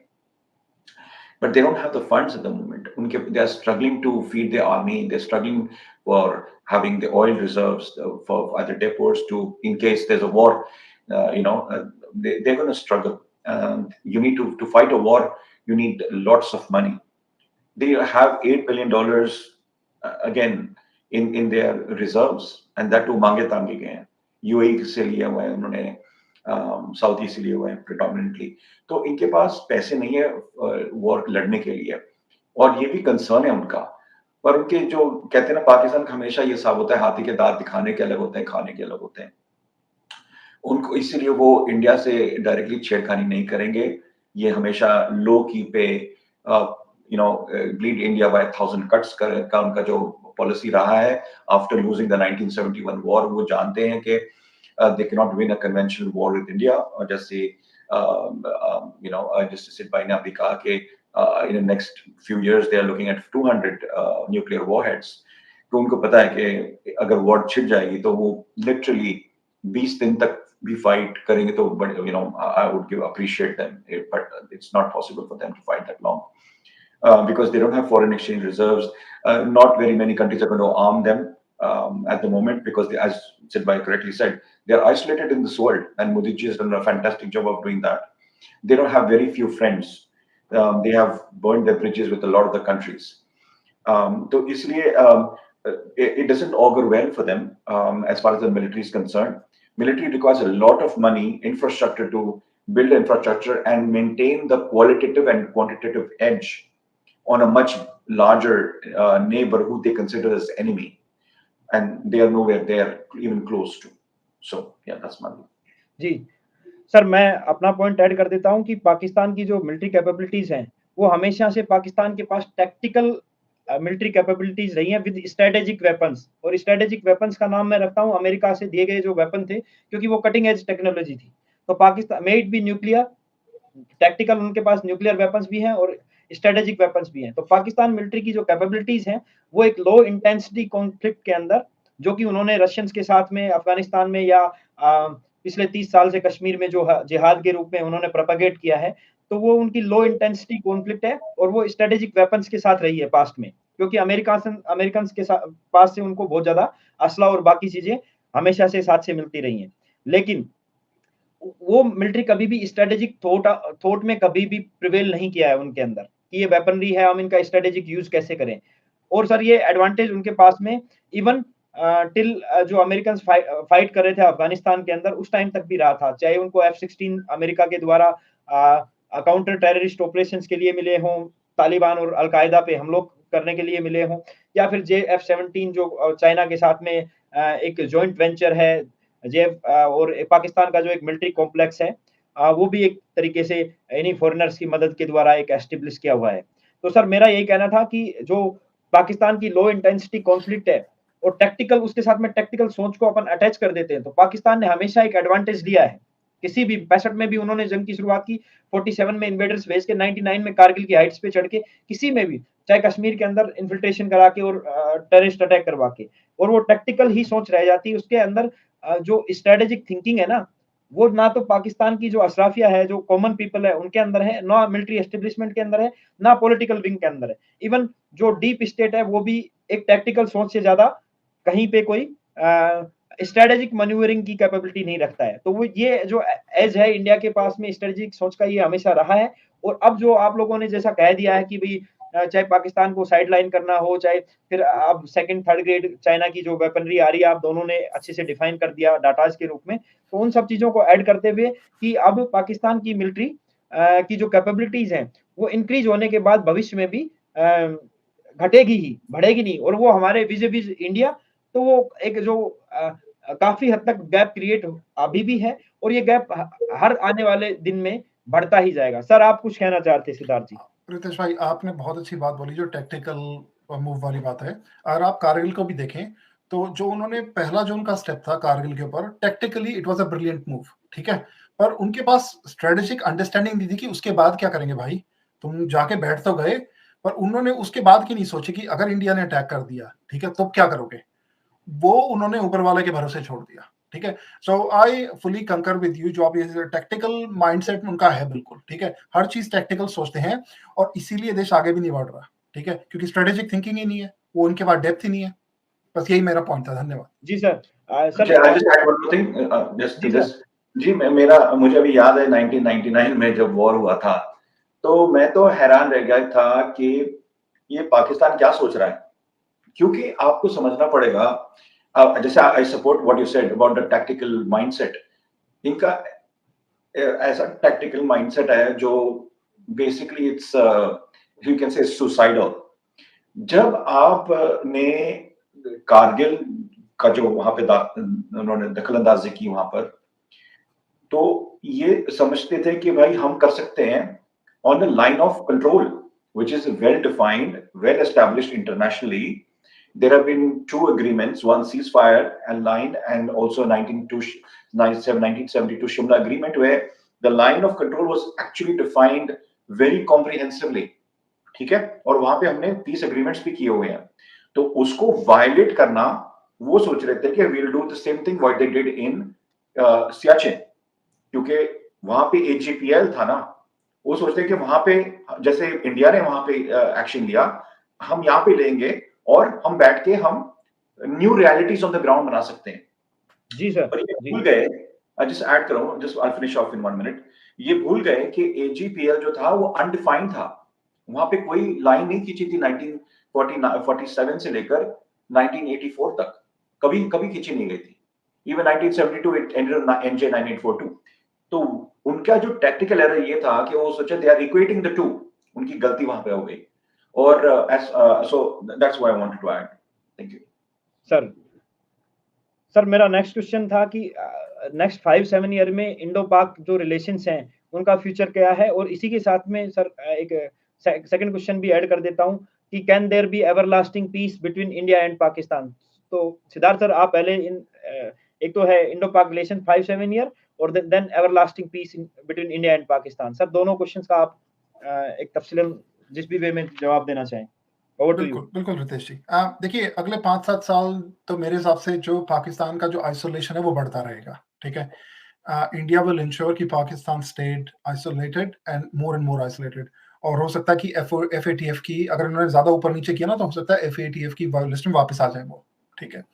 but they don't have the funds at the moment. They are struggling to feed the army. They're struggling for having the oil reserves for other depots to, in case there's a war, they're going to struggle. You need to fight a war. You need lots of money. They have $8 billion again in their reserves, and that too मांगे तांगे गए हैं। UAE से लिए हुए हैं उन्होंने, Saudi से लिए हुए हैं प्रिडोमिनेंटली। तो इनके पास पैसे नहीं है वॉर लड़ने के लिए, और ये भी कंसर्न है उनका। पर उनके जो कहते हैं ना, पाकिस्तान का हमेशा ये साब होता है, हाथी के दांत दिखाने के अलग होते हैं, खाने के अलग होते हैं। उनको इसलिए वो इंडिया से डायरेक्टली छेड़खानी नहीं करेंगे। ये हमेशा लो की पे bleed India by 1,000 cuts का उनका जो पॉलिसी रहा है आफ्टर लूजिंग द 1971 वॉर। वो जानते हैं कि they cannot win a conventional war with India, और जैसे जस्टिस सिड भाई ने अभी कहा कि in the next few years they are looking at 200 nuclear warheads। तो उनको पता है कि अगर वॉर छिड़ जाएगी तो वो लिटरली 20 दिन तक भी फाइट करेंगे। तो I would appreciate them, but it's not possible for them to fight that long. Because they don't have foreign exchange reserves. Not very many countries are going to arm them at the moment, because they, as Sidbhai correctly said, they are isolated in this world, and Modi ji has done a fantastic job of doing that. They don't have very few friends. They have burned their bridges with a lot of the countries. So isliye it doesn't augur well for them as far as the military is concerned. Military requires a lot of money, infrastructure, to build infrastructure and maintain the qualitative and quantitative edge on a much larger neighbor who they consider as enemy, and they are nowhere there even close to. So yeah, that's my view. जी sir, मैं अपना point add कर देता हूं कि पाकिस्तान की जो military capabilities हैं वो हमेशा से पाकिस्तान के पास टैक्टिकल मिलिट्री कैपेबिलिटीज रही हैं विद स्ट्रेटेजिक वेपन्स। और स्ट्रेटेजिक वेपन्स का नाम मैं रखता हूं अमेरिका से दिए गए जो वेपन थे, क्योंकि वो कटिंग एज टेक्नोलॉजी थी। तो Pakistan may it be nuclear, tactical उनके पास न्यूक्लियर वेपन्स भी हैं और स्ट्रेटेजिक वेपन्स भी हैं। तो पाकिस्तान मिलिट्री की जो कैपेबिलिटीज हैं वो एक लो इंटेंसिटी कॉन्फ्लिक्ट के अंदर, जो कि उन्होंने रशियंस के साथ में अफगानिस्तान में या पिछले 30 साल से कश्मीर में जो जिहाद के रूप में उन्होंने प्रोपेगेट किया है, तो वो उनकी लो इंटेंसिटी कॉन्फ्लिक्ट है और वो स्ट्रेटेजिक वेपन्स के साथ रही है पास्ट में, क्योंकि अमेरिकन के पास से उनको बहुत ज्यादा असला और बाकी चीजें हमेशा से साथ से मिलती रही हैं। लेकिन वो मिलिट्री कभी भी स्ट्रेटेजिक थॉट में कभी भी प्रिवेल नहीं किया है उनके अंदर कि ये वेपनरी है, हम इनका स्ट्रेटेजिक यूज कैसे करें। और सर ये एडवांटेज उनके पास में इवन टिल जो अमेरिकन फाइट कर रहे थे अफगानिस्तान के अंदर उस टाइम तक भी रहा था, चाहे उनको F-16 अमेरिका के द्वारा काउंटर टेररिस्ट ऑपरेशंस के लिए मिले हों, तालिबान और अलकायदा पे हमलों करने के लिए मिले हों, या फिर JF-17 जो चाइना के साथ में एक जॉइंट वेंचर है और पाकिस्तान का जो एक मिलिट्री कॉम्प्लेक्स है, वो भी एक तरीके से इन्हीं फॉरेनर्स की मदद के द्वारा एक एस्टेब्लिश किया हुआ है। तो सर मेरा यही कहना था कि जो पाकिस्तान की लो इंटेंसिटी कॉन्फ्लिक्ट है और टैक्टिकल, उसके साथ में टैक्टिकल सोच को अपन अटैच कर देते हैं, तो पाकिस्तान ने हमेशा एक एडवांटेज लिया है। किसी भी 65 में भी उन्होंने जंग की शुरुआत की, 47 में इन्वेडर्स भेज के, 99 में कारगिल की हाइट्स पे चढ़ के, किसी में भी चाहे कश्मीर के अंदर इन्फिल्ट्रेशन करा के और टेररिस्ट अटैक करवा के, और वो टैक्टिकल ही सोच रह जाती है। उसके अंदर जो स्ट्रेटेजिक थिंकिंग है ना, वो ना तो पाकिस्तान की जो अशराफिया है, जो कॉमन पीपल है, उनके अंदर है, ना मिलिट्री एस्टेब्लिशमेंट के अंदर है, ना पॉलिटिकल विंग के अंदर है। इवन जो डीप स्टेट है, वो भी एक टैक्टिकल सोच से ज़्यादा कहीं पे कोई स्ट्रेटेजिक मैन्यूवरिंग की कैपेबिलिटी नहीं रखता है। तो वो ये जो एज है इंडिया के पास में स्ट्रेटेजिक सोच का, ये हमेशा रहा है। और अब जो आप लोगों ने जैसा कह दिया है कि भई चाहे पाकिस्तान को साइडलाइन करना हो, चाहे फिर अब सेकंड, थर्ड ग्रेड चाइना की जो वेपनरी आ रही है, आप दोनों ने अच्छे से डिफाइन कर दिया डाटाज के रूप में। तो उन सब चीज़ों को ऐड करते हुए कि अब पाकिस्तान की मिलिट्री की जो कैपेबिलिटीज़ हैं, वो इंक्रीज़ होने के बाद भविष्य में भी घटेगी ही, बढ़ेगी नहीं। और वो हमारे vis-a-vis इंडिया, तो वो एक जो काफ़ी हद तक गैप क्रिएट अभी भी है, और ये गैप हर आने वाले दिन में बढ़ता ही जाएगा। सर, आप कुछ कहना चाह रहे थे सिद्धार्थ जी? रितेश भाई, आपने बहुत अच्छी बात बोली, जो टेक्टिकल मूव वाली बात है। अगर आप कारगिल को भी देखें, तो जो उन्होंने पहला जो उनका स्टेप था कारगिल के ऊपर, tactically it was a brilliant move, ठीक है? पर उनके पास स्ट्रेटेजिक अंडरस्टैंडिंग नहीं थी कि उसके बाद क्या करेंगे भाई? तुम जाके बैठ तो गए, पर उन्होंने उसके बाद की नहीं सोची कि अगर इंडिया ने अटैक कर दिया, ठीक है, तो क्या करोगे? वो उन्होंने ऊपर वाले के भरोसे छोड़ दिया, ठीक है? सो आई फुली कंकर विद यू, जो आप ये टैक्टिकल माइंडसेट उनका है बिल्कुल, ठीक है? हर चीज़ टैक्टिकल सोचते हैं, और इसीलिए देश आगे भी नहीं बढ़ रहा, ठीक है? क्योंकि स्ट्रेटेजिक थिंकिंग ही नहीं है, वो उनके पास डेप्थ ही नहीं है। बस यही मेरा पॉइंट था, धन्यवाद। जी सर। अच्छा, I just add one more thing just to जी दिस। सर। जी, मुझे अभी याद है 1999 में जब वॉर हुआ था, तो मैं तो हैरान रह गया था कि ये पाकिस्तान क्या सोच रहा है? क्योंकि आपको समझना पड़ेगा, जैसे I support what you said about the tactical mindset. इनका ऐसा टैक्टिकल माइंडसेट है जो basically it's you can say suicidal. जब आपने कारगिल का जो वहां पे उन्होंने दखलंदाजी की वहां पर, तो ये समझते थे कि भाई हम कर सकते हैं on the line of control which is well defined, well established internationally. There have been two agreements, one ceasefire and line, and also 1972 Shimla agreement, where the line of control was actually defined very comprehensively. ठीक है? और वहां पे हमने 30 agreements भी किए हुए हैं। तो उसको वायलेट करना, वो सोच रहे थे कि we'll do the same thing what they did in Siachen, क्योंकि वहां पे AGPL था ना, वो सोचते हैं कि वहां पे जैसे इंडिया ने वहां पे एक्शन लिया, हम यहाँ पे लेंगे और हम बैठ के हम new realities on the ground बना सकते हैं। जी सर। पर ये जी। भूल गए, जस्ट ऐड करूं, just I finish off in 1 minute. ये भूल गए कि AGPL जो था वो अनडिफाइंड था, वहां पे कोई लाइन नहीं खींची थी 1947 से लेकर 1984 तक, कभी कभी खींची नहीं गई थी। Even 1972 it ended on NJ 9842। तो उनका जो टैक्टिकल एरर ये था कि वो सोचे they are equating the two, उनकी गलती वहां पे हो गई। और so that's why I wanted to add. Thank you sir. Sir, मेरा नेक्स्ट क्वेश्चन था कि नेक्स्ट 5-7 ईयर में इंडो पाक जो रिलेशंस हैं, उनका फ्यूचर क्या है? और इसी के साथ में सर एक सेकंड क्वेश्चन भी ऐड कर देता हूं कि can there be everlasting peace between India and Pakistan? तो सिद्धार्थ सर, आप पहले इन एक तो है इंडो पाक रिलेशन 5-7 ईयर, और then everlasting peace between India and Pakistan. Sir, दोनों क्वेश्चंस का आप एक तफसीलन जिस भी वे में जवाब देना चाहें। Over to you. बिल्कुल, बिल्कुल रितेश जी। देखिए, अगले 5-7 साल तो मेरे हिसाब से जो पाकिस्तान का जो आइसोलेशन है वो बढ़ता रहेगा, ठीक है? इंडिया विल इंश्योर कि Pakistan stayed isolated and more isolated, और हो सकता है कि FATF की, अगर उन्होंने ज़्यादा ऊपर-नीचे किया ना, तो हो सकता है FATF की लिस्ट में वापस आ जाए वो, ठीक है?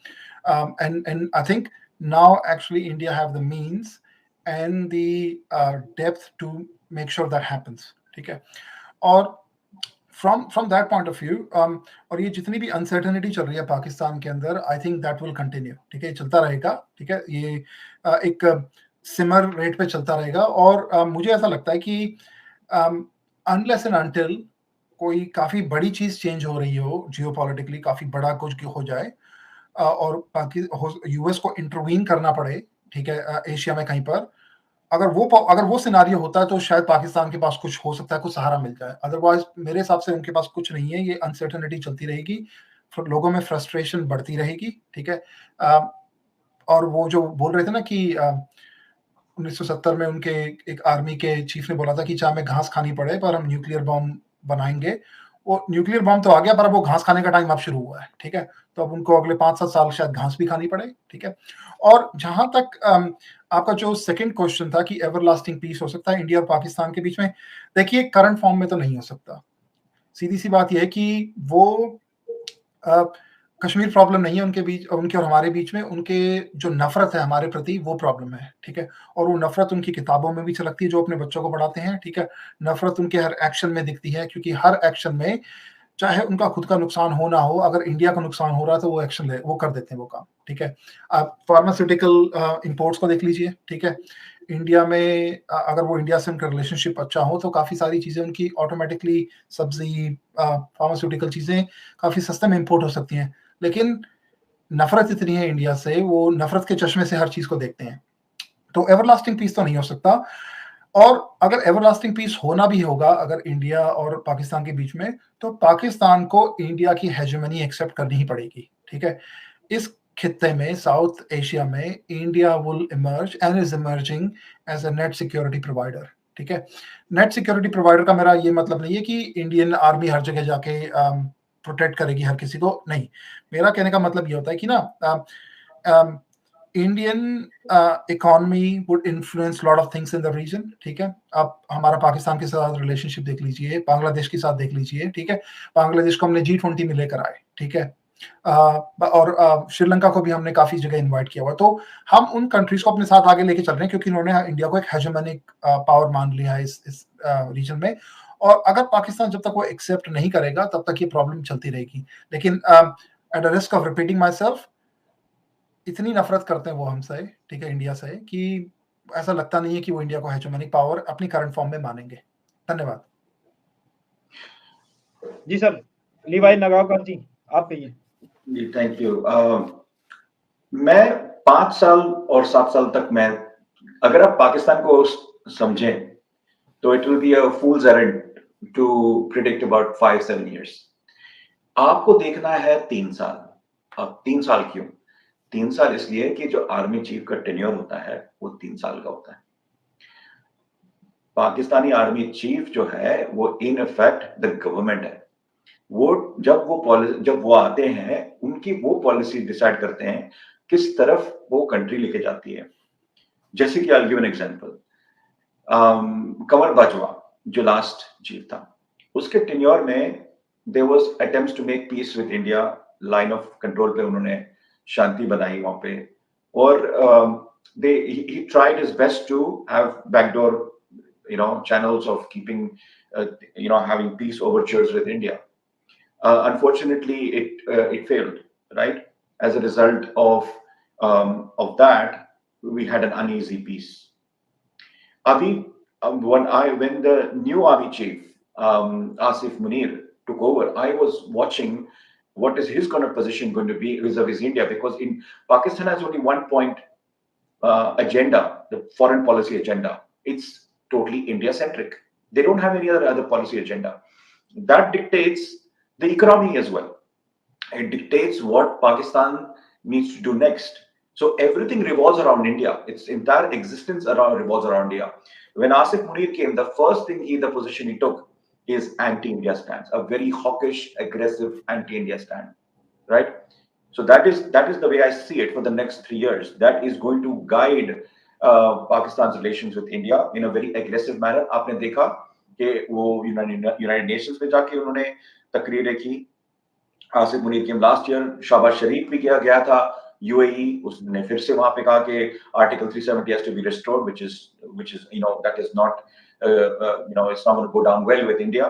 And I think now actually India have the means and the depth to make sure that happens, ठीक है? और from that point of view, और ये जितनी भी अनसर्टेनिटी चल रही है पाकिस्तान के अंदर, I think that will continue, ठीक है? चलता रहेगा, ठीक है? ये एक सिमर रेट पे चलता रहेगा, और मुझे ऐसा लगता है कि अनलेस एंड अनटिल कोई काफी बड़ी चीज चेंज हो रही हो जियोपॉलिटिकली, काफी बड़ा कुछ हो जाए, और यूएस को इंटरवीन करना पड़े, ठीक है, एशिया में कहीं पर, अगर वो सिनारियो होता है, तो शायद पाकिस्तान के पास कुछ हो सकता है, कुछ सहारा मिल जाए। अदरवाइज मेरे हिसाब से उनके पास कुछ नहीं है, ये अनसर्टेनिटी चलती रहेगी, फिर लोगों में फ्रस्ट्रेशन बढ़ती रहेगी, ठीक है? और वो जो बोल रहे थे ना कि 1970 में उनके एक आर्मी के चीफ ने बोला था कि चाहे हमें घास खानी पड़े पर हम न्यूक्लियर बॉम्ब बनाएंगे, वो न्यूक्लियर बॉम्ब तो आ गया, पर अब वो घास खाने का टाइम अब शुरू हुआ है, ठीक है? तो अब उनको अगले 5-7 साल शायद घास भी खानी पड़े, ठीक है? और जहाँ तक आपका जो सेकंड क्वेश्चन था कि एवरलास्टिंग पीस हो सकता है इंडिया और पाकिस्तान के बीच में, देखिए करंट फॉर्म में तो नहीं हो सकता। सीधी-सी बात ये है कि वो अ, कश्मीर प्रॉब्लम नहीं है उनके बीच, उनके और हमारे बीच में, उनके जो नफ़रत है हमारे प्रति वो प्रॉब्लम है, ठीक है? और वो नफ़रत उनकी किताबों में भी झलकती है जो अपने बच्चों को पढ़ाते हैं, ठीक है? नफ़रत उनके हर एक्शन में दिखती है, क्योंकि हर एक्शन में चाहे उनका खुद का नुकसान हो ना हो, अगर इंडिया का नुकसान हो रहा है तो वो कर देते हैं वो काम, ठीक है? आप फार्मास्यूटिकल इंपोर्ट्स को देख लीजिए, ठीक है? इंडिया में अगर वो इंडिया से उनका रिलेशनशिप अच्छा हो तो काफ़ी सारी चीज़ें उनकी ऑटोमैटिकली सब्ज़ी फार्मास्यूटिकल चीज़ें काफ़ी सस्ते में इंपोर्ट हो सकती हैं। लेकिन नफ़रत इतनी है इंडिया से, वो नफ़रत के चश्मे से हर चीज़ को देखते हैं। तो एवरलास्टिंग पीस तो नहीं हो सकता। और अगर एवरलास्टिंग पीस होना भी होगा अगर इंडिया और पाकिस्तान के बीच में, तो पाकिस्तान को इंडिया की हेजेमनी एक्सेप्ट करनी ही पड़ेगी, ठीक है? इस खित्ते में, साउथ एशिया में, India will emerge and is emerging as a net security provider, ठीक है? नेट सिक्योरिटी प्रोवाइडर का मेरा ये मतलब नहीं है कि इंडियन आर्मी हर जगह जाके प्रोटेक्ट करेगी हर किसी को, नहीं। मेरा कहने का मतलब ये होता है कि ना Indian economy would influence lot of things in the region, ठीक है? आप हमारा पाकिस्तान के साथ रिलेशनशिप देख लीजिए, बांग्लादेश के साथ देख लीजिए, ठीक है? बांग्लादेश को हमने G20 में लेकर आए, ठीक है? और श्रीलंका को भी हमने काफ़ी जगह इनवाइट किया हुआ है। तो हम उन कंट्रीज़ को अपने साथ आगे लेके चल रहे हैं क्योंकि उन्होंने इंडिया को एक हेजेमोनिक पावर मान लिया है इस रीजन में। और अगर पाकिस्तान जब तक वो एक्सेप्ट नहीं करेगा तब तक ये प्रॉब्लम चलती रहेगी। लेकिन at the risk of repeating my self, इतनी नफ़रत करते हैं वो हमसे, ठीक है, इंडिया से, कि ऐसा लगता नहीं है कि वो इंडिया को हेजेमोनिक पावर अपनी करंट फॉर्म में मानेंगे। धन्यवाद। जी सर, लीवाई नगावकर जी, आप कहिए। जी, थैंक यू। मैं 5 साल और 7 साल तक मैं अगर आप पाकिस्तान को समझें तो it will be a fool's errand to predict about 5-7 years. आपको देखना है 3 साल। अब 3 साल क्यों? 3 साल इसलिए कि जो आर्मी चीफ का टेन्योर होता है वो 3 साल का होता है। पाकिस्तानी आर्मी चीफ जो है वो इन इफेक्ट द गवर्नमेंट है। वो जब वो आते हैं उनकी वो पॉलिसी डिसाइड करते हैं किस तरफ वो कंट्री लेके जाती है। जैसे कि I will give an example, Qamar Bajwa जो लास्ट चीफ था, उसके टेन्योर में there was attempts to make peace with India. Line of control पे उन्होंने शांति बनाई वहां पे, और he tried his best to have backdoor channels of keeping having peace overtures with India. Unfortunately, it failed. Right, as a result of that, we had an uneasy peace. Abhi, when the new army chief Asif Munir took over, I was watching what is his kind of position going to be vis-a-vis India, because in Pakistan has only one point agenda, the foreign policy agenda. It's totally India centric. They don't have any other policy agenda. That dictates the economy as well. It dictates what Pakistan needs to do next. So everything revolves around India. Its entire existence revolves around India. When Asif Munir came, the first thing the position he took is anti-India stance, a very hawkish, aggressive anti-India stand, right? So that is the way I see it for the next 3 years. That is going to guide Pakistan's relations with India in a very aggressive manner. आपने देखा कि वो United Nations में जाके उन्होंने तकरीरें की। आसिफ मुनीर के last year Shahbaz शरीफ भी किया गया था यूएई, उसने फिर से वहां पे कहा कि article 370 has to be restored, which is that is not it's not going to go down well with India.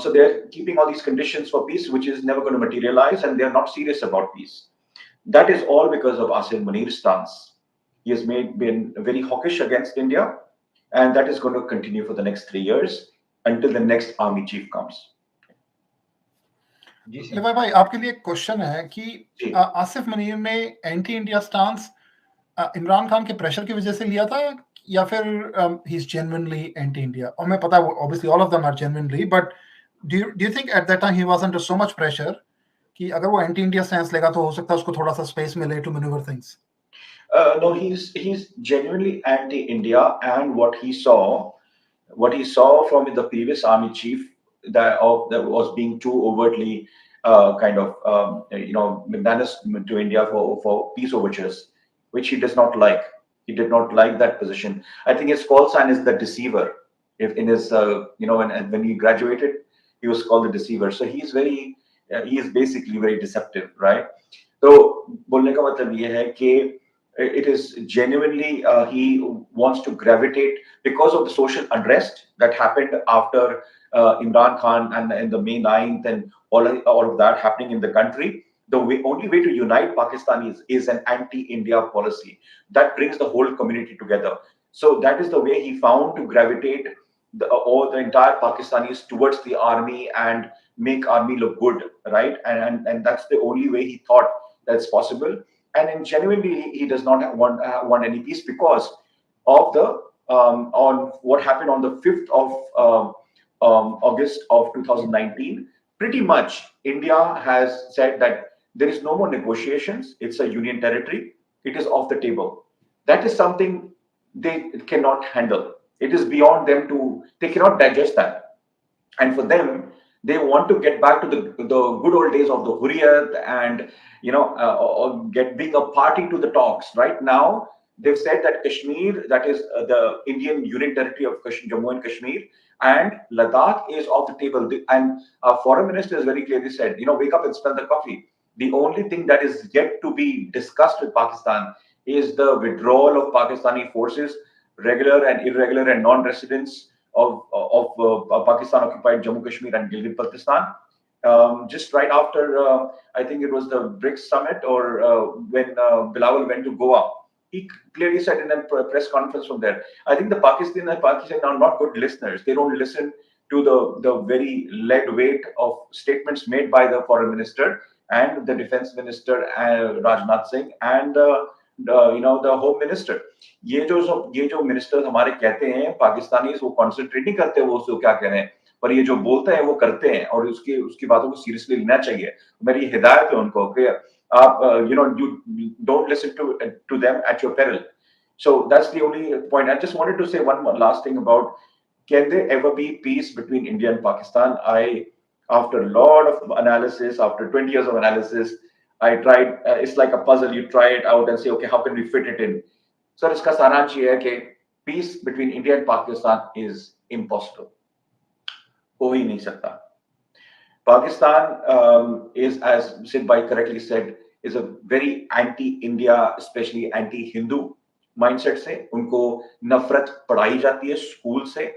So they're keeping all these conditions for peace, which is never going to materialize, and they're not serious about peace. That is all because of Asif Munir's stance. He has been very hawkish against India, and that is going to continue for the next 3 years until the next army chief comes. Levi भाई, आपके लिए एक question है कि आसिफ मुनीर ने anti India stance Imran Khan के pressure की वजह से लिया था या फिर he is genuinely anti India? और मैं पता है obviously all of them are genuinely, but do you think at that time he was under so much pressure कि अगर वो एंटी इंडिया स्टैंस लेगा तो हो सकता है उसको थोड़ा सा स्पेस मिले to maneuver things? No, he's genuinely anti-India, and what he saw from the previous army chief that was being too overtly kind of magnanimous to India for peace overtures, which he does not like. He did not like that position. I think his call sign is the deceiver. If in his when he graduated, he was called the deceiver. So he is basically very deceptive, right? तो बोलने का मतलब ये है कि it is genuinely he wants to gravitate because of the social unrest that happened after Imran Khan and the May 9th and all of that happening in the country. The only way to unite Pakistanis is an anti-India policy that brings the whole community together. So that is the way he found to gravitate the entire Pakistanis towards the army and make army look good, right? And that's the only way he thought that's possible. And in genuinely, he does not want any peace because of the on what happened on the 5th of August of 2019. Pretty much, India has said that there is no more negotiations. It's a union territory. It is off the table. That is something they cannot handle. It is beyond them they cannot digest that. And for them, they want to get back to the good old days of the Hurriyat and being a party to the talks. Right now, they've said that Kashmir, that is the Indian Union Territory of Jammu and Kashmir, and Ladakh is off the table. And our foreign minister has very clearly said, wake up and smell the coffee. The only thing that is yet to be discussed with Pakistan is the withdrawal of Pakistani forces, regular and irregular and non-residents of Pakistan-occupied Jammu Kashmir and Gilgit-Baltistan. Just right after, I think it was the BRICS summit, or when Bilawal went to Goa, he clearly said in a press conference from there. I think the Pakistan are not good listeners. They don't listen to the very lead weight of statements made by the foreign minister and the defense minister Rajnath Singh and the home minister. ये जो minister हमारे कहते हैं पाकिस्तानी, वो concentrate नहीं करते वो उसको क्या कह रहे हैं, पर ये जो बोलते हैं वो करते हैं और उसकी बातों को सीरियसली लेना चाहिए. मेरी हिदायत है उनको कि आप you don't listen to them at your peril. So that's the only point. I just wanted to say one more last thing about, can there ever be peace between India and Pakistan? After a lot of analysis, after 20 years of analysis, I tried, it's like a puzzle, you try it out and say, okay, how can we fit it in? So iska saransh ye hai ki peace between India and Pakistan is impossible. Ho hi nahi sakta. Pakistan is, as Sid Bhai correctly said, is a very anti-India, especially anti-Hindu mindset से. उनको नफरत पढ़ाई जाती है school से.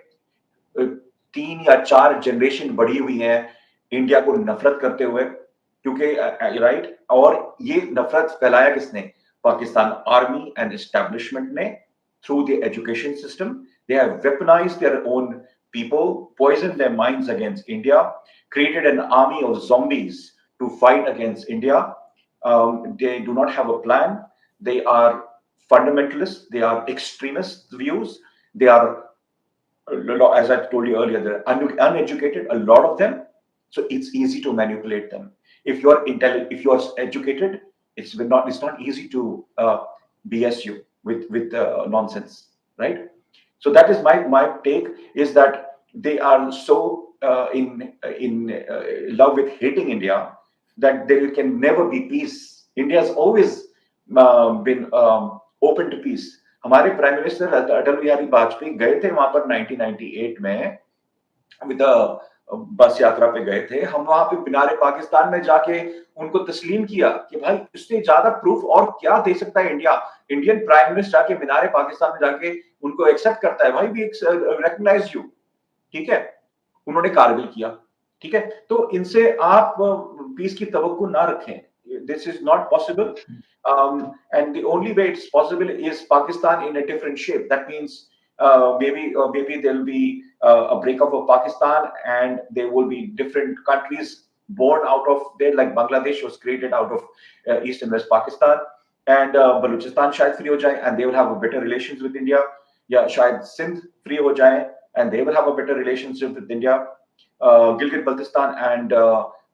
3 या 4 generation बढ़ी हुई है इंडिया को नफरत करते हुए, क्योंकि राइट. और ये नफरत फैलाया किसने? पाकिस्तान आर्मी एंड एस्टेब्लिशमेंट ने, through the education system. They have weaponized their own people, poisoned their minds against India, created an army of zombies to fight against India. They do not have a plan. They are fundamentalists. They are extremist views. They are, as I told you earlier, they're uneducated, a lot of them. So it's easy to manipulate them. If you are intelligent, if you are educated, it's not easy to BS you with nonsense, right? So that is my take, is that they are so in love with hating India that there can never be peace. India has always been open to peace. हमारे prime minister Atal Bihari Vajpayee गए थे वहां पर 1998 में with बस यात्रा पे गए थे. हम वहां पे मीनारे पाकिस्तान में जाके उनको तस्लीम किया कि भाई इससे ज्यादा प्रूफ और क्या दे सकता है इंडिया. इंडियन प्राइम मिनिस्टर जाके मीनारे पाकिस्तान में जाके उनको एक्सेप्ट करता है, भाई वी रिकॉग्नाइज यू. ठीक है, उन्होंने कारगिल किया. ठीक है, तो इनसे आप पीस की तवक्को ना रखें. This is not possible, and the only way it's possible is Pakistan in a different shape. That means maybe there will be a breakup of Pakistan, and there will be different countries born out of there, like Bangladesh was created out of East and West Pakistan, and Balochistan shayad free ho jaye, and they will have a better relations with India. Yeah, shayad Sindh free ho jaye, and they will have a better relationship with India. Gilgit-Baltistan and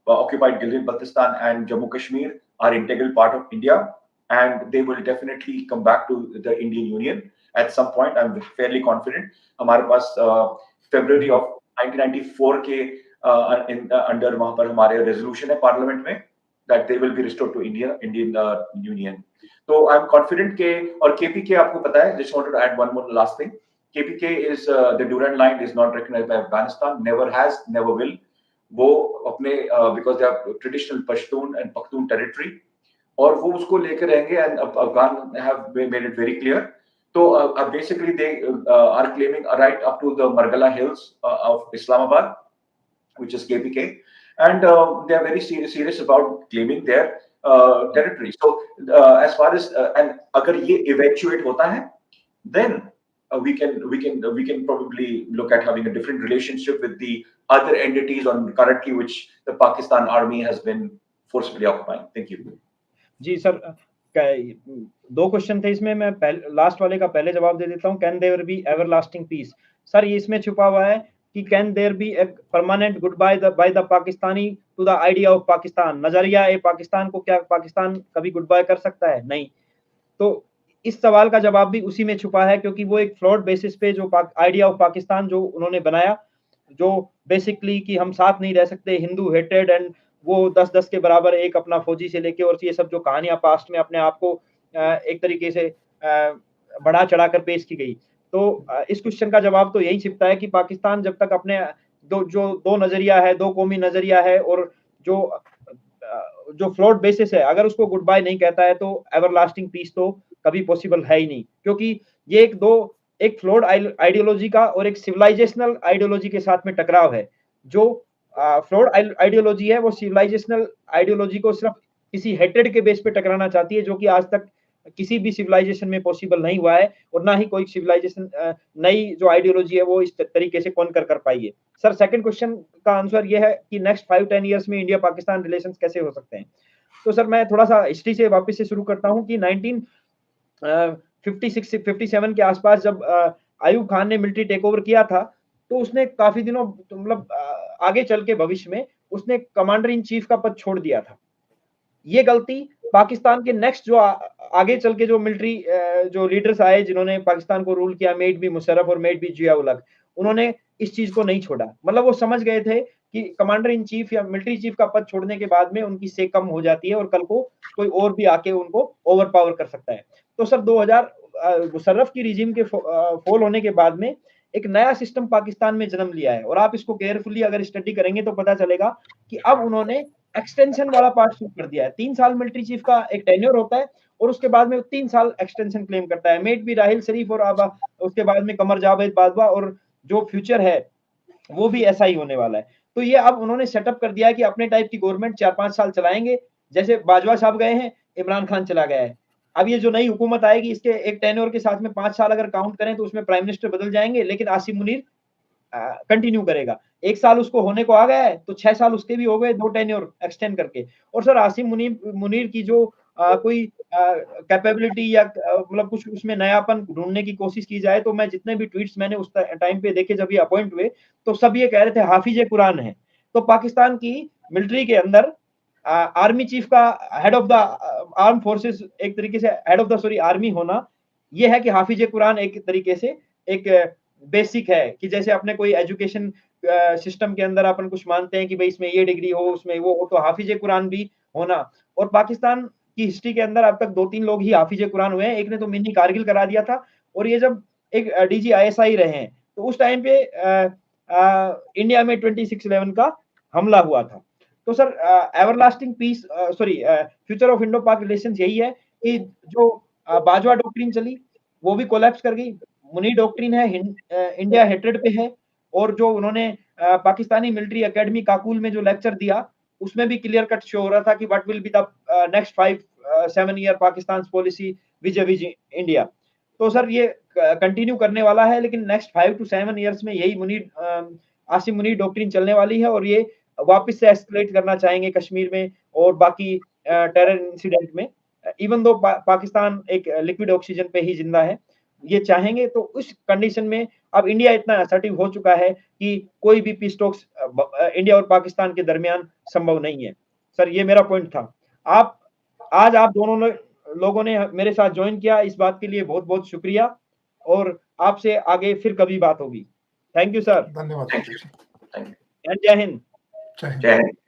occupied Gilgit-Baltistan and Jammu Kashmir are integral part of India, and they will definitely come back to the Indian Union at some point. I'm fairly confident. हमारे पास February of 1994 के under वहां पर हमारे resolution है parliament में that they will be restored to Indian Union. तो I am confident के और KPK आपको पता है, just wanted to add one more last thing. KPK is the Durand Line is not recognized by Afghanistan, never has, never will. वो अपने because they are traditional Pashtun and Pakhtun territory और वो उसको लेकर रहेंगे and Afghan have made it very clear. तो basically they are claiming a right up to the Margala Hills of Islamabad, which is KPK. And they are very serious about claiming their territory. So as far as and अगर ये evacuate होता है, then we can probably look at having a different relationship with the other entities on currently which the Pakistan army has been forcibly occupying. Thank you. जी sir, दो question थे इसमें, मैं last वाले का पहले जवाब दे देता हूँ। Can there be everlasting peace? Sir ये इसमें छुपा हुआ है कि can there be a permanent goodbye the Pakistani to the idea of Pakistan. नजरिया ए पाकिस्तान को क्या पाकिस्तान कभी गुड बाय कर सकता है? नहीं। तो इस सवाल का जवाब भी उसी में छुपा है, क्योंकि वो एक फ्लॉड बेसिस पे जो आइडिया ऑफ पाकिस्तान जो उन्होंने बनाया, जो बेसिकली कि हम साथ नहीं रह सकते, हिंदू हेटेड, एंड वो 10-10 के बराबर एक अपना फौजी से लेके और ये सब जो कहानियां पास्ट में अपने आप को एक तरीके से बढ़ा चढ़ाकर पेश की गई। तो इस क्वेश्चन का जवाब तो यही छिपता है कि पाकिस्तान जब तक अपने दो नजरिया है, दो कौमी नजरिया है और जो फ्लॉड बेसिस है, अगर उसको गुड बाय नहीं कहता है तो एवरलास्टिंग पीस तो कभी पॉसिबल है ही नहीं। क्योंकि ये एक फ्लॉड आइडियोलॉजी का और एक सिविलाइजेशनल आइडियोलॉजी के साथ में टकराव है। जो फ्लॉड आइडियोलॉजी है वो सिविलाइजेशनल आइडियोलॉजी को सिर्फ किसी हेटेड के बेस पे टकराना चाहती है, जो कि आज तक किसी भी सिविलाइजेशन में पॉसिबल नहीं हुआ है और ना ही कोई सिविलाइजेशन नई जो आइडियोलॉजी है वो इस तरीके से कॉन्कर कर पाई है। सर सेकंड क्वेश्चन का आंसर ये है कि नेक्स्ट 5-10 ईयर्स में इंडिया पाकिस्तान रिलेशंस कैसे हो सकते हैं। तो सर मैं थोड़ा सा हिस्ट्री से वापस से शुरू करता हूँ कि 1956-57 के आसपास जब आयूब खान ने मिलिट्री टेक ओवर किया था, तो उसने काफी दिनों मतलब आगे चल के भविष्य में उसने कमांडर इन चीफ का पद छोड़ दिया था। ये गलती पाकिस्तान के नेक्स्ट जो आगे चल के जो मिलिट्री जो लीडर्स आए जिन्होंने पाकिस्तान को रूल किया, मेड बी मुशर्रफ और मेड बी जिया उल हक, उन्होंने इस चीज को नहीं छोड़ा। मतलब वो समझ गए थे कि कमांडर इन चीफ या मिलिट्री चीफ का पद छोड़ने के बाद में उनकी सेक कम हो जाती है और कल को कोई और भी आके उनको ओवर पावर कर सकता है। तो सर 2000 मुशर्रफ की रिजीम के फॉल होने के बाद में एक नया सिस्टम पाकिस्तान में जन्म लिया है और आप इसको केयरफुली अगर स्टडी करेंगे तो पता चलेगा कि अब उन्होंने एक्सटेंशन वाला पार्ट शुरू कर दिया है। 3 साल मिलिट्री चीफ का एक टेन्योर होता है और उसके बाद में 3 साल एक्सटेंशन क्लेम करता है। मेट भी राहिल शरीफ और अब उसके बाद में कमर जावेद बाजवा, और जो फ्यूचर है वो भी ऐसा ही होने वाला है। तो ये अब उन्होंने सेटअप कर दिया है कि अपने टाइप की गवर्नमेंट 4-5 साल चलाएंगे। जैसे बाजवा साहब गए हैं, इमरान खान चला गया है, अब ये जो नई हुकूमत आएगी इसके एक टेन्योर के साथ में 5 साल अगर काउंट करें तो उसमें प्राइम मिनिस्टर बदल जाएंगे, लेकिन आसिम मुनीर कंटिन्यू करेगा। 1 साल उसको होने को आ गया है तो 6 साल उसके भी हो गए 2 टेन्योर एक्सटेंड करके। और सर आसिम मुनीर की जो कोई कैपेबिलिटी या मतलब कुछ उसमें नयापन ढूंढने की कोशिश की जाए तो मैं जितने भी ट्वीट्स मैंने उस टाइम पे देखे जब ये अपॉइंट हुए तो सब ये कह रहे थे हाफिज कुरान है। तो पाकिस्तान की मिलिट्री के अंदर आर्मी चीफ का head of the arm forces एक तरीके से हेड ऑफ द आर्मी होना ये है कि हाफिज कुरान एक तरीके से एक बेसिक है कि जैसे अपने कोई एजुकेशन सिस्टम के अंदर अपन कुछ मानते हैं कि भाई इसमें ये डिग्री हो उसमें वो हो, तो हाफिज कुरान भी होना। और पाकिस्तान की हिस्ट्री के अंदर अब तक 2-3 लोग ही हाफिज कुरान हुए हैं। एक ने तो मिनी कारगिल करा दिया था और ये जब एक डीजी ISI रहे हैं तो उस टाइम पे इंडिया में 26/11 का हमला हुआ था। तो sir everlasting peace future of Indo Pak relations यही है कि जो बाजवा डॉक्ट्रिन चली वो भी कोलैप्स कर गई। मुनीर डॉक्ट्रिन है इंडिया हेटेड पे है, और जो उन्होंने पाकिस्तानी मिलिट्री एकेडमी काकुल में जो लेक्चर दिया उसमें भी क्लियर कट शो हो रहा था कि what will be the next 5-7 year Pakistan policy vis India. तो सर ये कंटिन्यू करने वाला है, लेकिन नेक्स्ट 5 to 7 ईयर्स में यही आसिम मुनीर डॉक्ट्रिन चलने वाली है और ये वापस से एस्केलेट करना चाहेंगे कश्मीर में और बाकी टेरर इंसिडेंट में। इवन दो पाकिस्तान एक लिक्विड ऑक्सीजन पे ही जिंदा है, ये चाहेंगे तो उस कंडीशन में अब इंडिया इतना असर्टिव हो चुका है कि कोई भी पीस टॉक्स इंडिया और पाकिस्तान के दरमियान संभव नहीं है। सर ये मेरा पॉइंट था। आज आप दोनों लोगों ने मेरे साथ ज्वाइन किया, इस बात के लिए बहुत बहुत शुक्रिया और आपसे आगे फिर कभी बात होगी। Thank you sir. धन्यवाद। Thank you. जय हिंद। जय हिंद। जय हिंद।